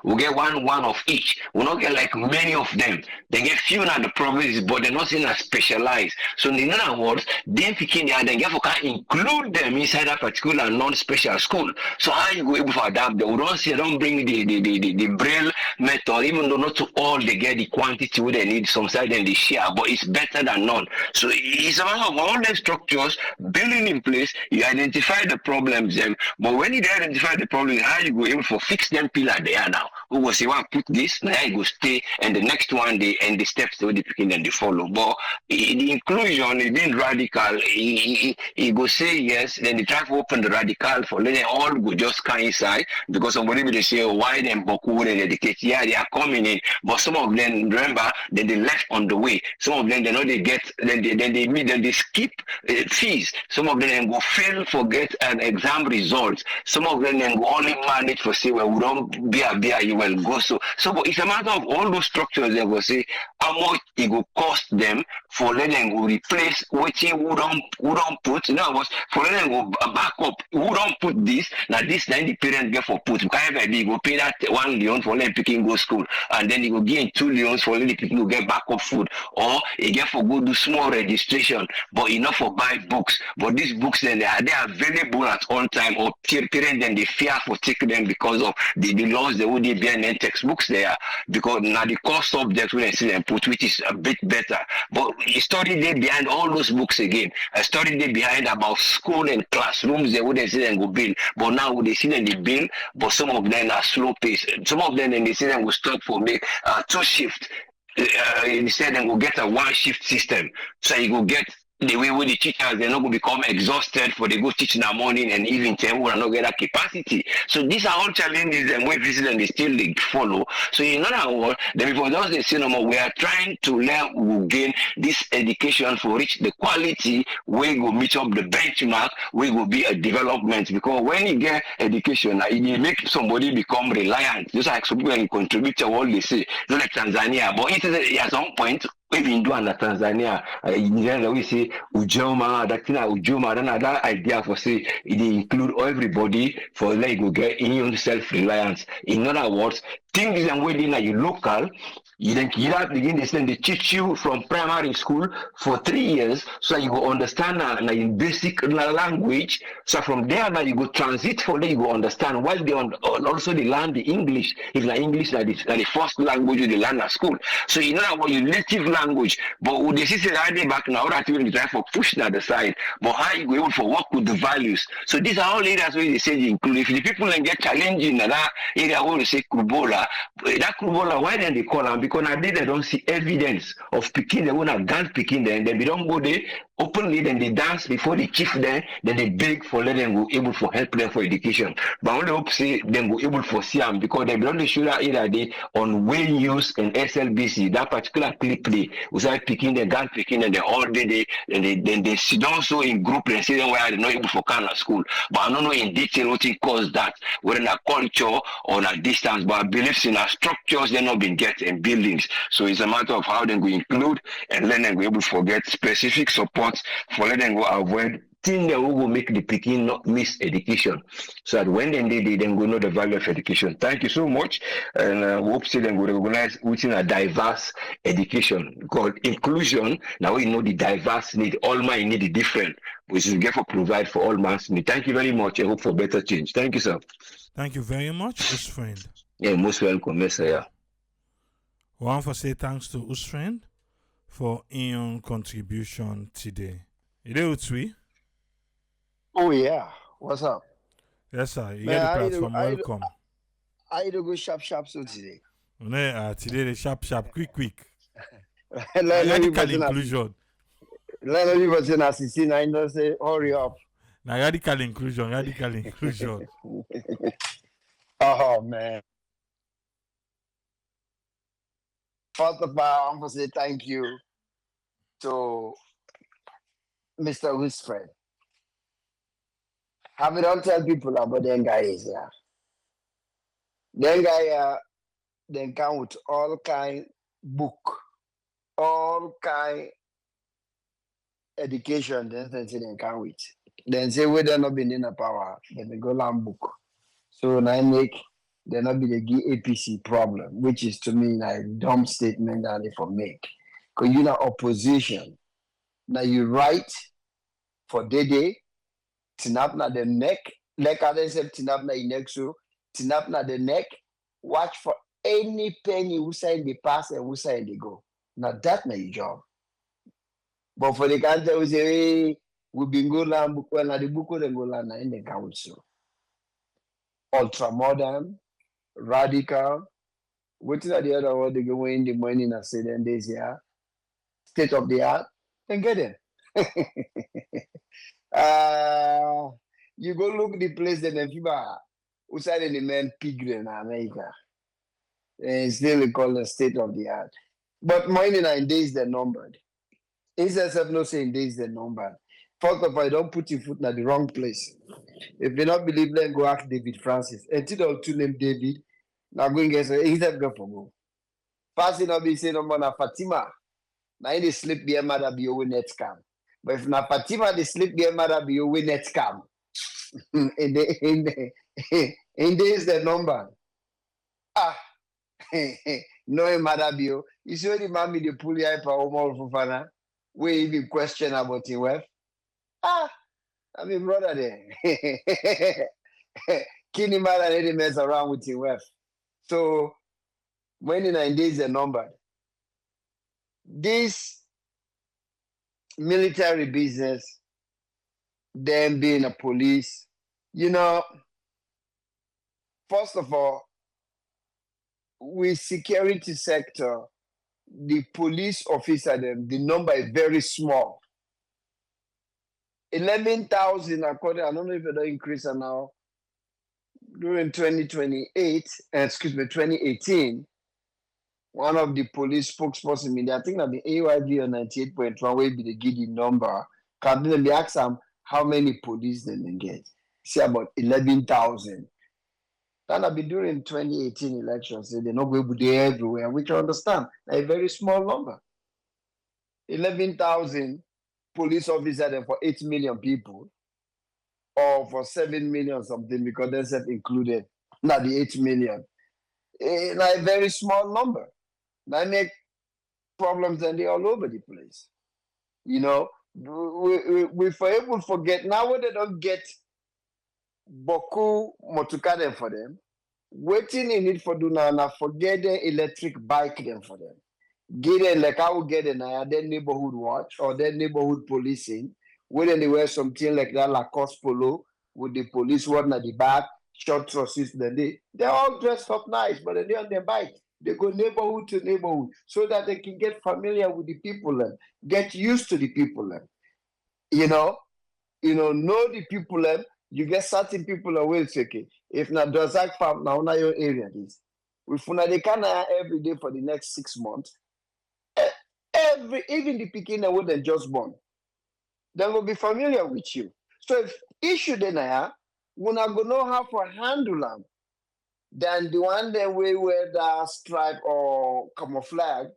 will get one of each. Will not get like many of them. They get few in the provinces, but they're not seen as specialized. So in other words, them picking there, they get for can include them inside a particular non-special school. So how you go able to adapt? They don't say don't bring the braille method, even though not to all they get the quantity where they need some side and they share, but it's better than none. So it's about all the structures building in place. You identify the problems them, but when you identify the problem, how you go able to fix them pillar there now? Who will say, well, put this, now you go stay, and the next one they and the steps they picking and they follow. But the inclusion is being radical. He go say yes, then they try to open the radical for let them all go just come inside because somebody will say, oh, why them Boku and educate? Yeah, they are coming in, but some of them remember then they left on the way. Some of them they know they get then they skip fees. Some of them go fail, forget an exam results. Some of them then go only manage for say well we don't be you will go so but it's a matter of all those structures they will say how much it will cost them for letting go replace which who don't put in other words for letting go back up who don't put this now this then the parent get for put because everybody go pay that 1 million for letting picking go school and then you go gain 2 million for letting picking go get backup food or you get for go do small registration but enough for buy books but these books then they are available at all time or parent then they fear for take them because of the laws they would be there and then textbooks there because now the core subjects when I see them put, which is a bit better. But a study there behind all those books again. A study there behind about school and classrooms they wouldn't see them go build. But now they see them they build, but some of them are slow pace. Some of them they see them will stop for make 2 shift. Instead then go get a 1 shift system. So you go get the way the teachers they're not going to become exhausted for they go teach in the morning and even time will not get that capacity. So these are all challenges and we president is still they follow. So in other words, the people just they say no more, we are trying to learn we gain this education for reach the quality we go meet up the benchmark, we will be a development because when you get education it make somebody become reliant. Just like some people contribute to what they say, not like Tanzania, but it is at some point we've been doing Tanzania, we say Ujoma, that thing Ujoma, then that idea for say it include everybody for like go get in self-reliance. In other words, things and within a local, you then begin they teach you from primary school for 3 years, so you go understand in basic language. So from there now you go transit for there you go understand while they also they learn the English. If the English the first language they learn at school. So you know what your native language, but with the system back now that you try for push that the side, but how you go able for work with the values. So these are all areas where they say they include. If the people then get challenging in that area where they say Kubola, that Kubola, why then they call them? Because now they don't see evidence of picking they want to dance picking them, then they don't go there openly, then they dance before the chief then they beg for let them go able for help them for education. But only hope say them go able for see them because they don't show that either they on way use and SLBC that particular clip they was like picking the gun picking and they all day they sit down so in group and say them why they're not able for kind of school. But I don't know in detail what it caused that, whether in a culture or a distance, but I believe in our structures they're not been getting buildings. So it's a matter of how they go include and let them go able to forget specific support for let them go avoid thing that will make the picking not miss education. So that when they then go know the value of education. Thank you so much. And we hope to then go recognize within a diverse education called inclusion. Now we know the diverse need, all man need the different, which is therefore provide for all man's need. Thank you very much. I hope for better change. Thank you, sir. Thank you very much, Usfriend. Yeah, most welcome, yes, sir. Yeah. We want to say thanks to Usfriend for his contribution today. Is it Utsui? Oh yeah, what's up? Yes, sir. You get the platform. Welcome. I do go sharp so today. Today the sharp, quick. Radical inclusion. Let everybody say assistant. I know say hurry up. Now radical inclusion. Oh man. First of all, I want to say thank you to Mr. Wilfred. Have you don't tell people about them guys here? Them guy then come with all kind book, all kind education. Then say they come with. Then say we they not been in a power. Then they go learn book. So now make they not be the APC problem, which is to me like a dumb statement that they for make. Because you know opposition. Now you write for day. Tinap na the neck, like others say tinap na the neck, so tinap na the neck, watch for any penny who say they pass and who say they go. Now that na your job. But for the country, we say, hey, we been go land book, well, na the book then go land in the council. Ultra modern, radical, waiting at the other one, they go in the morning and say, then days here, state of the art, then get them. You go look the place that the FIBA who said the man pig in America. And still called the state of the art. But mine in days they're numbered. Instead of not saying days they're numbered. First of all, don't put your foot in the wrong place. If you don't believe, then go ask David Francis. Until the two name David, now going to say, he's a go for go. Passing up, he say, no man, Fatima. Now in the sleep, be a mother be over net scam. But if na Fatima the sleep there mother be away net scam. in days the number. No mother be. You see when the mommy the pull your for almost fufana. We even question about him wife. I mean brother there. Kini mother let him mess around with him wife. So when the 9 days are numbered, this military business, them being a police, first of all, with security sector, the police officer, them, the number is very small. 11,000 according, I don't know if it don't increase now. During 2018, one of the police spokesperson media, I think that the AYB on 98.1 will be the give the number. Can they ask them how many police they get? Say about 11,000. That will be during 2018 elections. They're not going to be there everywhere, which I understand. A very small number. 11,000 police officers for 8 million people, or for 7 million something, because they said included, not the 8 million. A very small number. That make problems and they're all over the place. We for able forget now when they don't get Boku Motukade for them, waiting in it for do now forget the electric bike them for them. Get it like I will get an their neighborhood watch or their neighborhood policing, whether they wear something like that Lacoste polo with the police one at the back, short trusses, they're all dressed up nice, but they're on their bike. They go neighborhood to neighborhood so that they can get familiar with the people and get used to the people and know the people and you get certain people and will say, okay, if not does that farm now your area is. If they can every day for the next 6 months, even the picking that would just born, they will be familiar with you. So if issue then we're not gonna know how to handle them than the one that we wear that stripe or camouflage,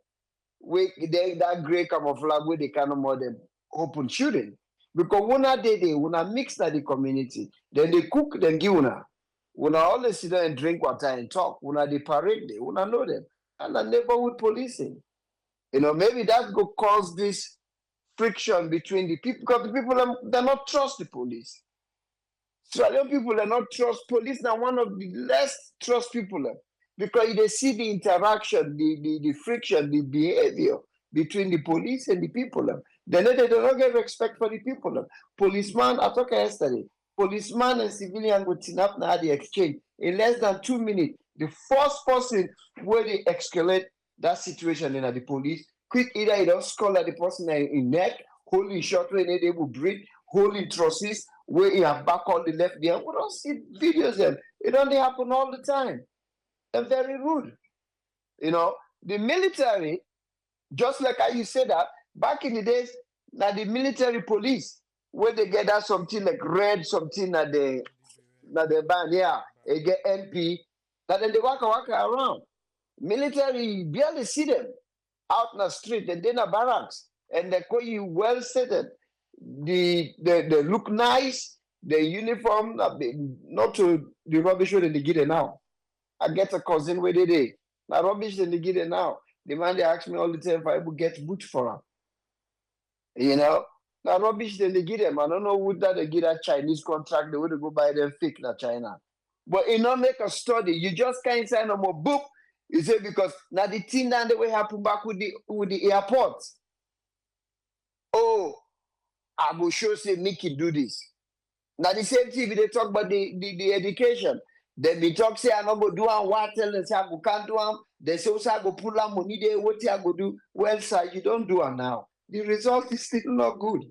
that gray camouflage where they kind of more them open shooting. Because when they mix that the community, then they cook, then give una. When I always sit there and drink water and talk, when they parade, they when I know them. And the neighborhood policing. Maybe that could cause this friction between the people, because the people they not trust the police. So a lot of people are not trust police. Now one of the less trust people because they see the interaction, the friction, the behavior between the police and the people. Then they don't get respect for the people. Policeman, I talked yesterday, policeman and civilian would turn up now the exchange. In less than 2 minutes, the first person where they escalate that situation in the police, quick either you don't skull at the person in neck, holding short when they able to breathe, holding trusses, where you have back on the left there. We don't see videos them. It only happen all the time. They're very rude. The military, just like how you said that, back in the days, now the military police, where they get that something like red, something that they ban, they get NP, that then they walk around. Military, you barely see them out in the street, and then a barracks, and they call you well seated. They look nice, the uniform, not to the rubbish where they get it now. I get a cousin where they did. Now rubbish they get it now. The man they ask me all the time if I will get boot for him. Now rubbish they get them. I don't know would that they get a Chinese contract, they would go buy them fake na China. But make a study, you just can't sign no more book. You say because now the thing that the way happen back with the airport. Oh, I will show say Mickey do this. Now the same thing they talk about the education. Then we talk say I not go do and what tell them say I go can't do them. They say also I go pull am money there, what I go do. Well, sir, you don't do it now. The result is still not good.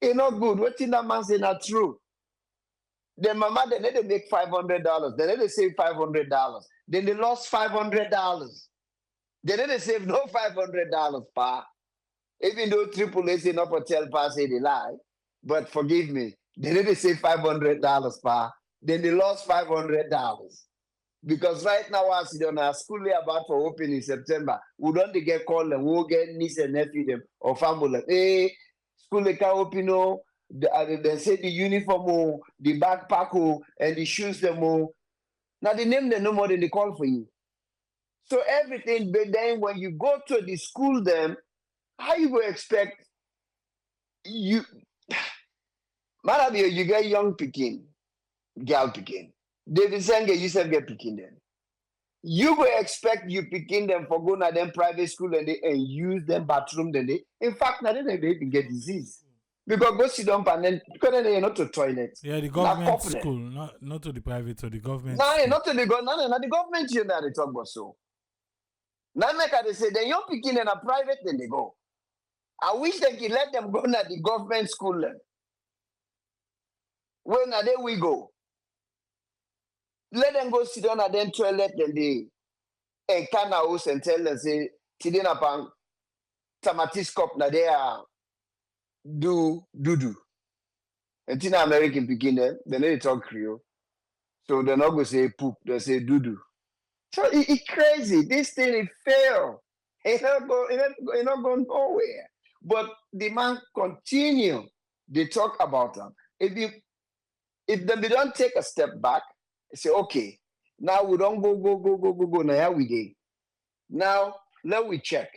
It's not good. What in that man say not true. Then mama they let them make $500. Then they save $500. Then they lost $500. Then they save no $500, pa. Even though AAA say not for tell pa say they lie, but forgive me, they didn't say $500, pa. Then they lost $500 because right now I see on our school about for open in September, we don't get called and we'll get niece and nephew them or family. Hey, school they can open no. They say the uniform, the backpack, and the shoes them. Now the name they no more than they call for you. So everything, but then when you go to the school, them. How you go expect you you get young picking, girl picking. David Senge, you said get picking then. You will expect you picking them for going to them private school and use them bathroom then they. In fact, now they even get disease because go sit down and then because then they not to toilet. Yeah, the government school, not to the private or the government. No, not to the government. No, the government here now they talk about so. Now make they say they young picking in a private then they go. I wish they could let them go to the government school then. When are they we go? Let them go sit down at them toilet then they and can house and tell them say today na pang tamatis cup na they are do. And in American begin them, they talk Creole. So they're not gonna say poop, they say do. So it's crazy. This thing it fail. It not go nowhere. But the man continue. They talk about them. If they don't take a step back, say, okay, now we don't go. Now here we go. Now let we check.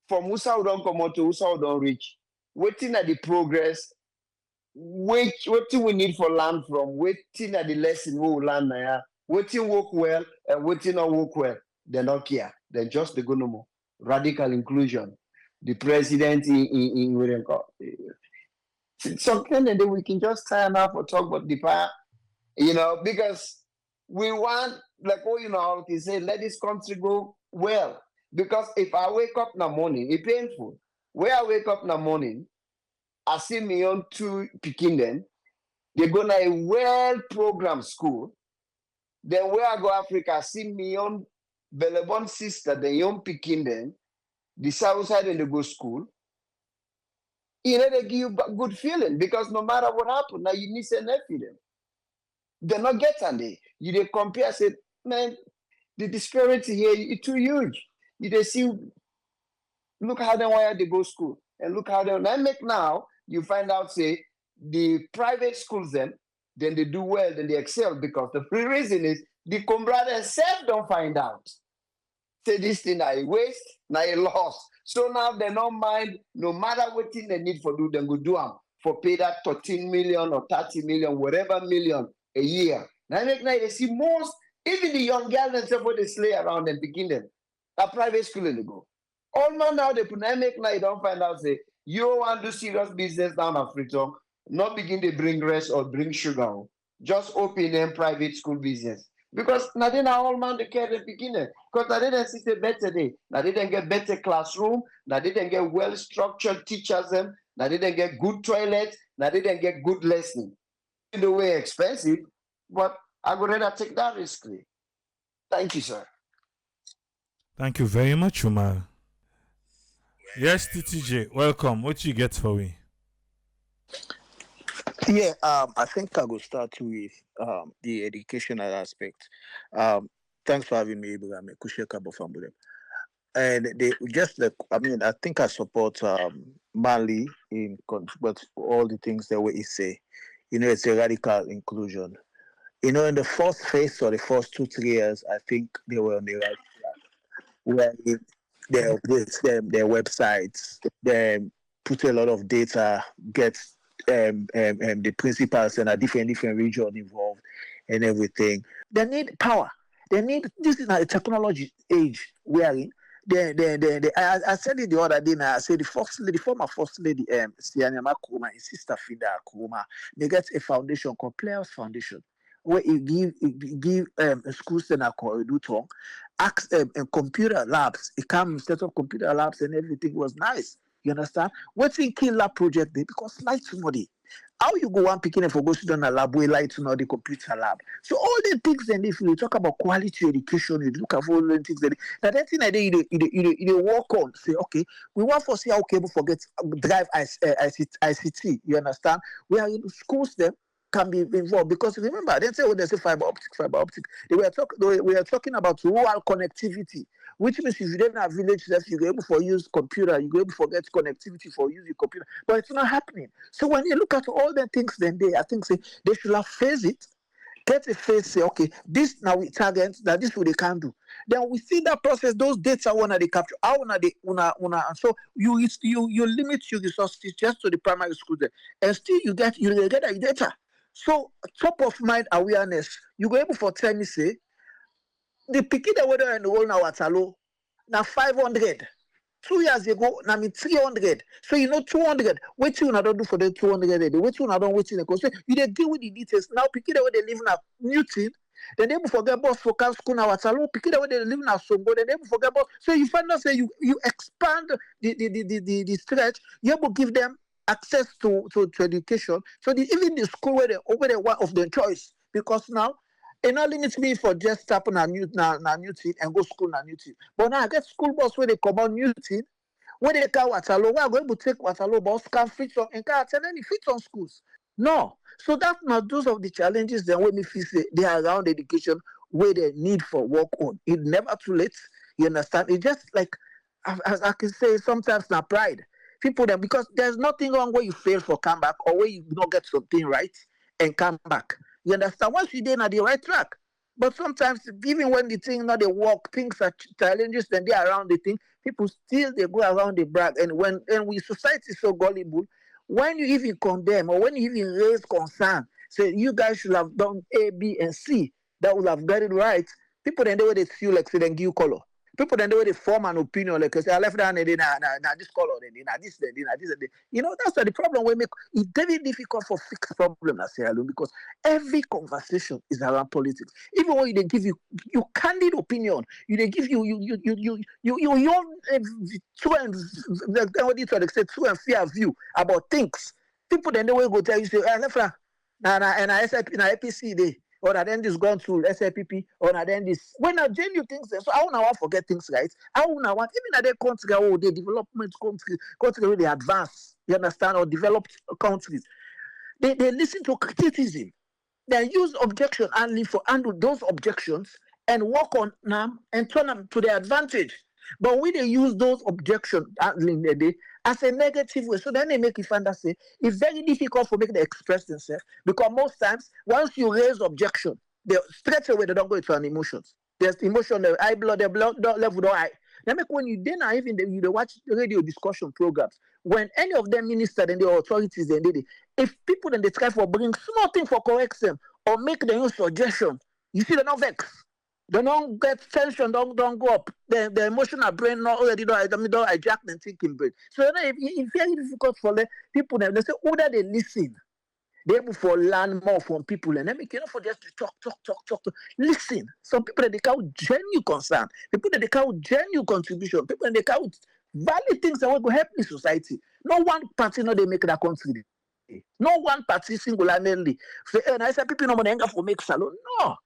From Usa we don't come out to Usa we don't reach. Waiting at the progress. What we need for land from? Waiting at the lesson we will land now. Waiting work well and waiting not work well. They not care. They just the go no more. Radical inclusion. The president in William Court. Something that we can just turn up or talk about the power, because we want, like, they say, let this country go well. Because if I wake up in the morning, it's painful. Where I wake up in the morning, I see me own two picking them. They go to a well-programmed school. Then where I go Africa, I see me own Belebon sister, the young picking them, the south side and they go school. They give you a good feeling because no matter what happens, now you need to nephew them. They're not getting there. They compare, say, man, the disparity here is too huge. They see, look how they wire they go school. And look how now, you find out, say, the private schools then they do well, then they excel because the free reason is the comrade themselves don't find out. Say this thing I waste, now a loss. So now they don't mind, no matter what thing they need for do, they go do them for pay that 13 million or 30 million, whatever million a year. Now they see most, even the young girls themselves when they slay around and begin them. A private school they go. All man now they put now you don't find out say you want to do serious business down at Freetown, not begin to bring rest or bring sugar. Just open them private school business. Because now they now all man they care the beginning. Because now they didn't see a better day. Now they didn't get better classroom. Now they didn't get well structured teachers them. Now they didn't get good toilets. Now they didn't get good lesson. In the way expensive, but I would rather take that risk. Thank you, sir. Thank you very much, Umar. Yes, TTJ, welcome. What you get for me? Yeah, I think I will start with the educational aspect. Thanks for having me, Ibrahim Kusheka Bofambule. And they just like, I think I support Mali in but all the things that we say. It's a radical inclusion. In the first phase or the first 2-3 years, I think they were on the right track. Where they update their websites, they put a lot of data, get the principals in a different region involved and everything. They need power. They need, this is not a technology age we are in. I said it the other day. I said the former first lady, Sianyama Kuruma, his sister Fida Kuruma, they get a foundation called Players Foundation, where he give schools and a corridor, ask computer labs. It comes set up computer labs and everything was nice. You understand? What's in kill that project there? Because light somebody. How you go one picking for go sit down a lab where light to know the computer lab. So all the things then if you talk about quality education, you look at all the things that thing that you work on, say, okay, we want to see how cable forget drive ICT, you understand? We are in schools them can be involved because remember they say when they say fiber optic, we are talking about rural connectivity, which means if you don't have villages that you go able for use computer, you go able for get connectivity for using computer, but it's not happening. So when you look at all the things, then I think say they should have phased it, get a phase, say okay, this now we target that this what they can do. Then we see that process, those data wanna they capture, how wanna they and so you limit your resources just to the primary school there, and still you get the data. So top of mind awareness, you go able for tell me say the pikin that whether enroll now at Salo, now 500. 2 years ago, now 300. So 200. What you not do for the 200? What you not don't wait in the course? You they deal with the details. Now pikin that they live now Newton. Then they forget about focus school now at Salo. Pikin that they live now Songo. Then they forget about. So you find out say you expand the stretch. You able give them access to education. So even the school where they one of their choice because now. It not limits me for just tapping a new team and go school na new team. But now I get school bus where they come on new team, where they can Waterloo, we are going to take Waterloo bus can fit on and can attend any fit on schools. No. So that's not those of the challenges that when me feel say they are around education where they need for work on. It never too late. You understand? It's just like as I can say sometimes not pride. People then because there's nothing wrong where you fail for comeback or where you don't get something right and come back. You understand? Once you're on the right track. But sometimes, even when the thing not they work, things are challenges, then they are around the thing, people still they go around the brag. And we society is so gullible, when you even condemn or when you even raise concern, say you guys should have done A, B, and C, that would have got it right. People then the way they feel like say then give you color. People then the way they form an opinion like say I left down and then this color then this that's why the problem we make it very difficult for fix problem as alone because every conversation is around politics. Even when they give you candid opinion, they give you true and fair view about things. People then the way go tell you say I left and I APC day. Or then this gone through SLPP, or then this. When I genuine things, so I want to forget things, right? I want even at their country, the development country where they advance, you understand, or developed countries, they listen to criticism. They use objection and handle those objections and work on them and turn them to their advantage. But when they use those objections as a negative way, so then they make it find that say it's very difficult for them to express themselves because most times once you raise objection, they straight away they don't go into an emotions. There's emotion, the high blood, the blood level don't high. Then make when you then even you watch radio discussion programs, when any of them minister and the authorities then if people then they try for bring small thing for correct them or make their own suggestion, you see they're not vex. They don't get tension, don't go up. The emotional brain not already don't hijack the thinking brain. So it's very difficult for the people. They say, whether they listen, they able for learn more from people. And then make for just to talk. Listen. Some people that they count genuine concern. People that they count genuine contribution. People that they count valid things that will help the society. No one party no they make that country. No one party singularly. Say, I say people no money for make salon. No.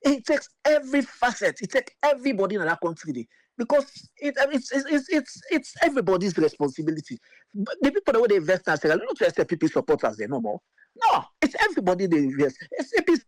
It takes every facet. It takes everybody in that country because it's everybody's responsibility. But the people that they invest in Sierra Leone, not just SPP supporters, they no more. No, it's everybody they invest. SPP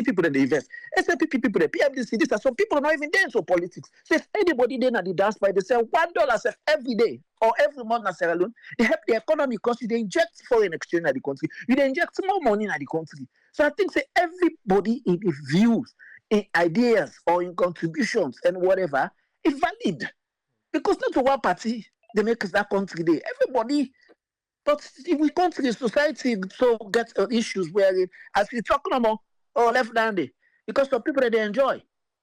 people that they invest. SPP people, the PMDC, these are some people not even there into politics. So if anybody there at the dance by they sell $1 every day or every month in Sierra Leone, they help the economy because they inject foreign exchange in the country. You they inject more money in the country. So I think say everybody in views, in ideas or in contributions and whatever is valid. Because not one party they make that country there. Everybody, but if we country society so get issues where as we talking about left-handed, because some people that they enjoy,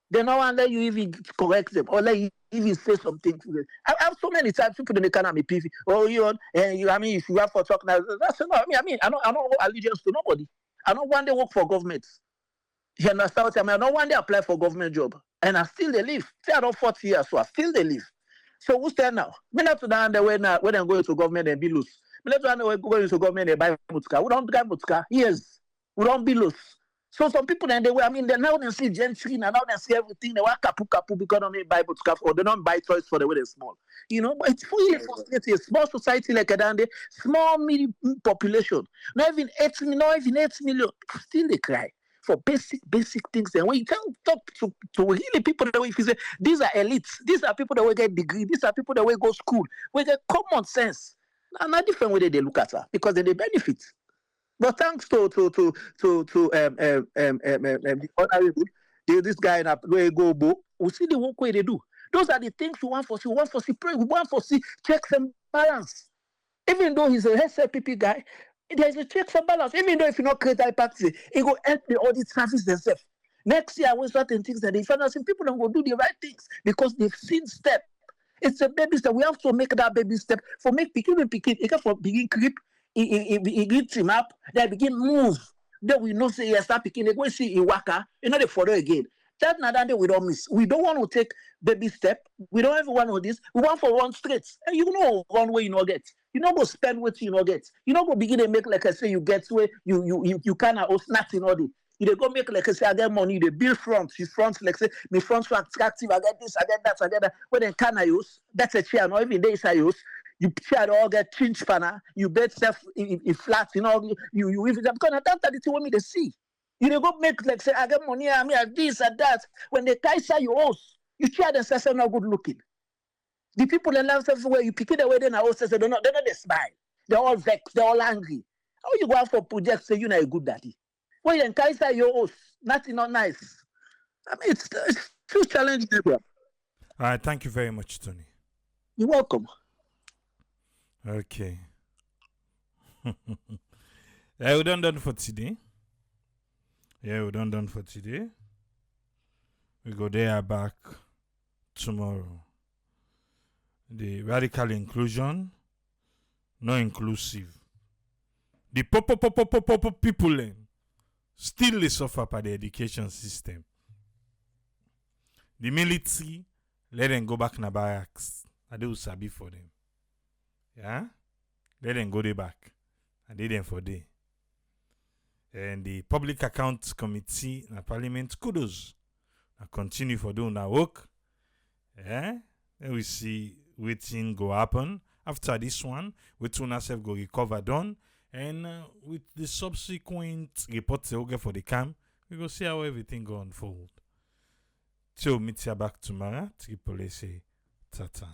they don't want to let you even correct them or let you even say something to them. I have so many times people in the economy PV. Oh, I mean, if you have for talk now, that's not. I don't owe allegiance to nobody. I don't want to work for government. You understand what I mean? I don't want to apply for government job. And I still they live. Say I don't 40 years, so I still they live. So who's there now? Me not to down the way now when I'm going to government and be loose. Me not to down the way going to government and buy mutka. We don't buy mutka. Yes. We don't be loose. So some people then they now they see gentry and now they see everything. They want kapu because they don't buy mutka or they don't buy toys for the way they're small. But it's really frustrating. Small society like a small medium population. Not even 8 million. Still they cry for basic things. And when you talk to really people that way, if you say these are elites, these are people that will get degree, these are people that will go school, we get common sense. And a different way they look at her because they benefit. But thanks to the honorable, this guy in a way go we see the work way they do. Those are the things we want for see. We want for see pray. We want for see checks and balance. Even though he's a SLPP guy, there's a checks and balance. Even though if you not create that party, it will help the audit service themselves. Next year, when certain things that they find out, people don't go do the right things because they've seen step. It's a baby step. We have to make that baby step for make picking. It can for begin creep. It get him up. They begin move. Then we know say start picking. They go see Iwaka. You know they follow again. That now that day we don't miss. We don't want to take baby step. We don't ever want to this. We want for one straight. And you know one way you not get. You not go spend what you not get. You not go begin to make like I say you get where you kind of nothing all the. You dey go make like I say I get money. You dey build front. You front like say me front so attractive. I get this. I get that. I get that. When they can I use that's a chair. Not even days I use. You chair all get change panel. You bet self in flat. You know you even because that's the thing want me to see. You dey go make like say I get money. I mean this and that. When they Kaisa you host, you chair themselves not good looking. The people in life everywhere you pick it away then I host say they're not they smile. They're all vexed. They're all angry. How you go out for projects say you not a good daddy? Well, you Kaisa your host, nothing not nice. I mean, it's too challenging. All right, thank you very much, Tony. You're welcome. Okay. Yeah, we're done for today. We go there back tomorrow. The radical inclusion, no inclusive. The people still they suffer by the education system. The military, let them go back na barracks. I do sabi for them. Yeah? Let them go there back. I did them for day. And the Public Accounts Committee na Parliament, kudos. I continue for doing that work. Yeah? Then we see wetin go happen. After this one, we tune ourselves go recover done. And with the subsequent reports they get for the camp, we go see how everything go unfold. So meet you back tomorrow. Triple say tata.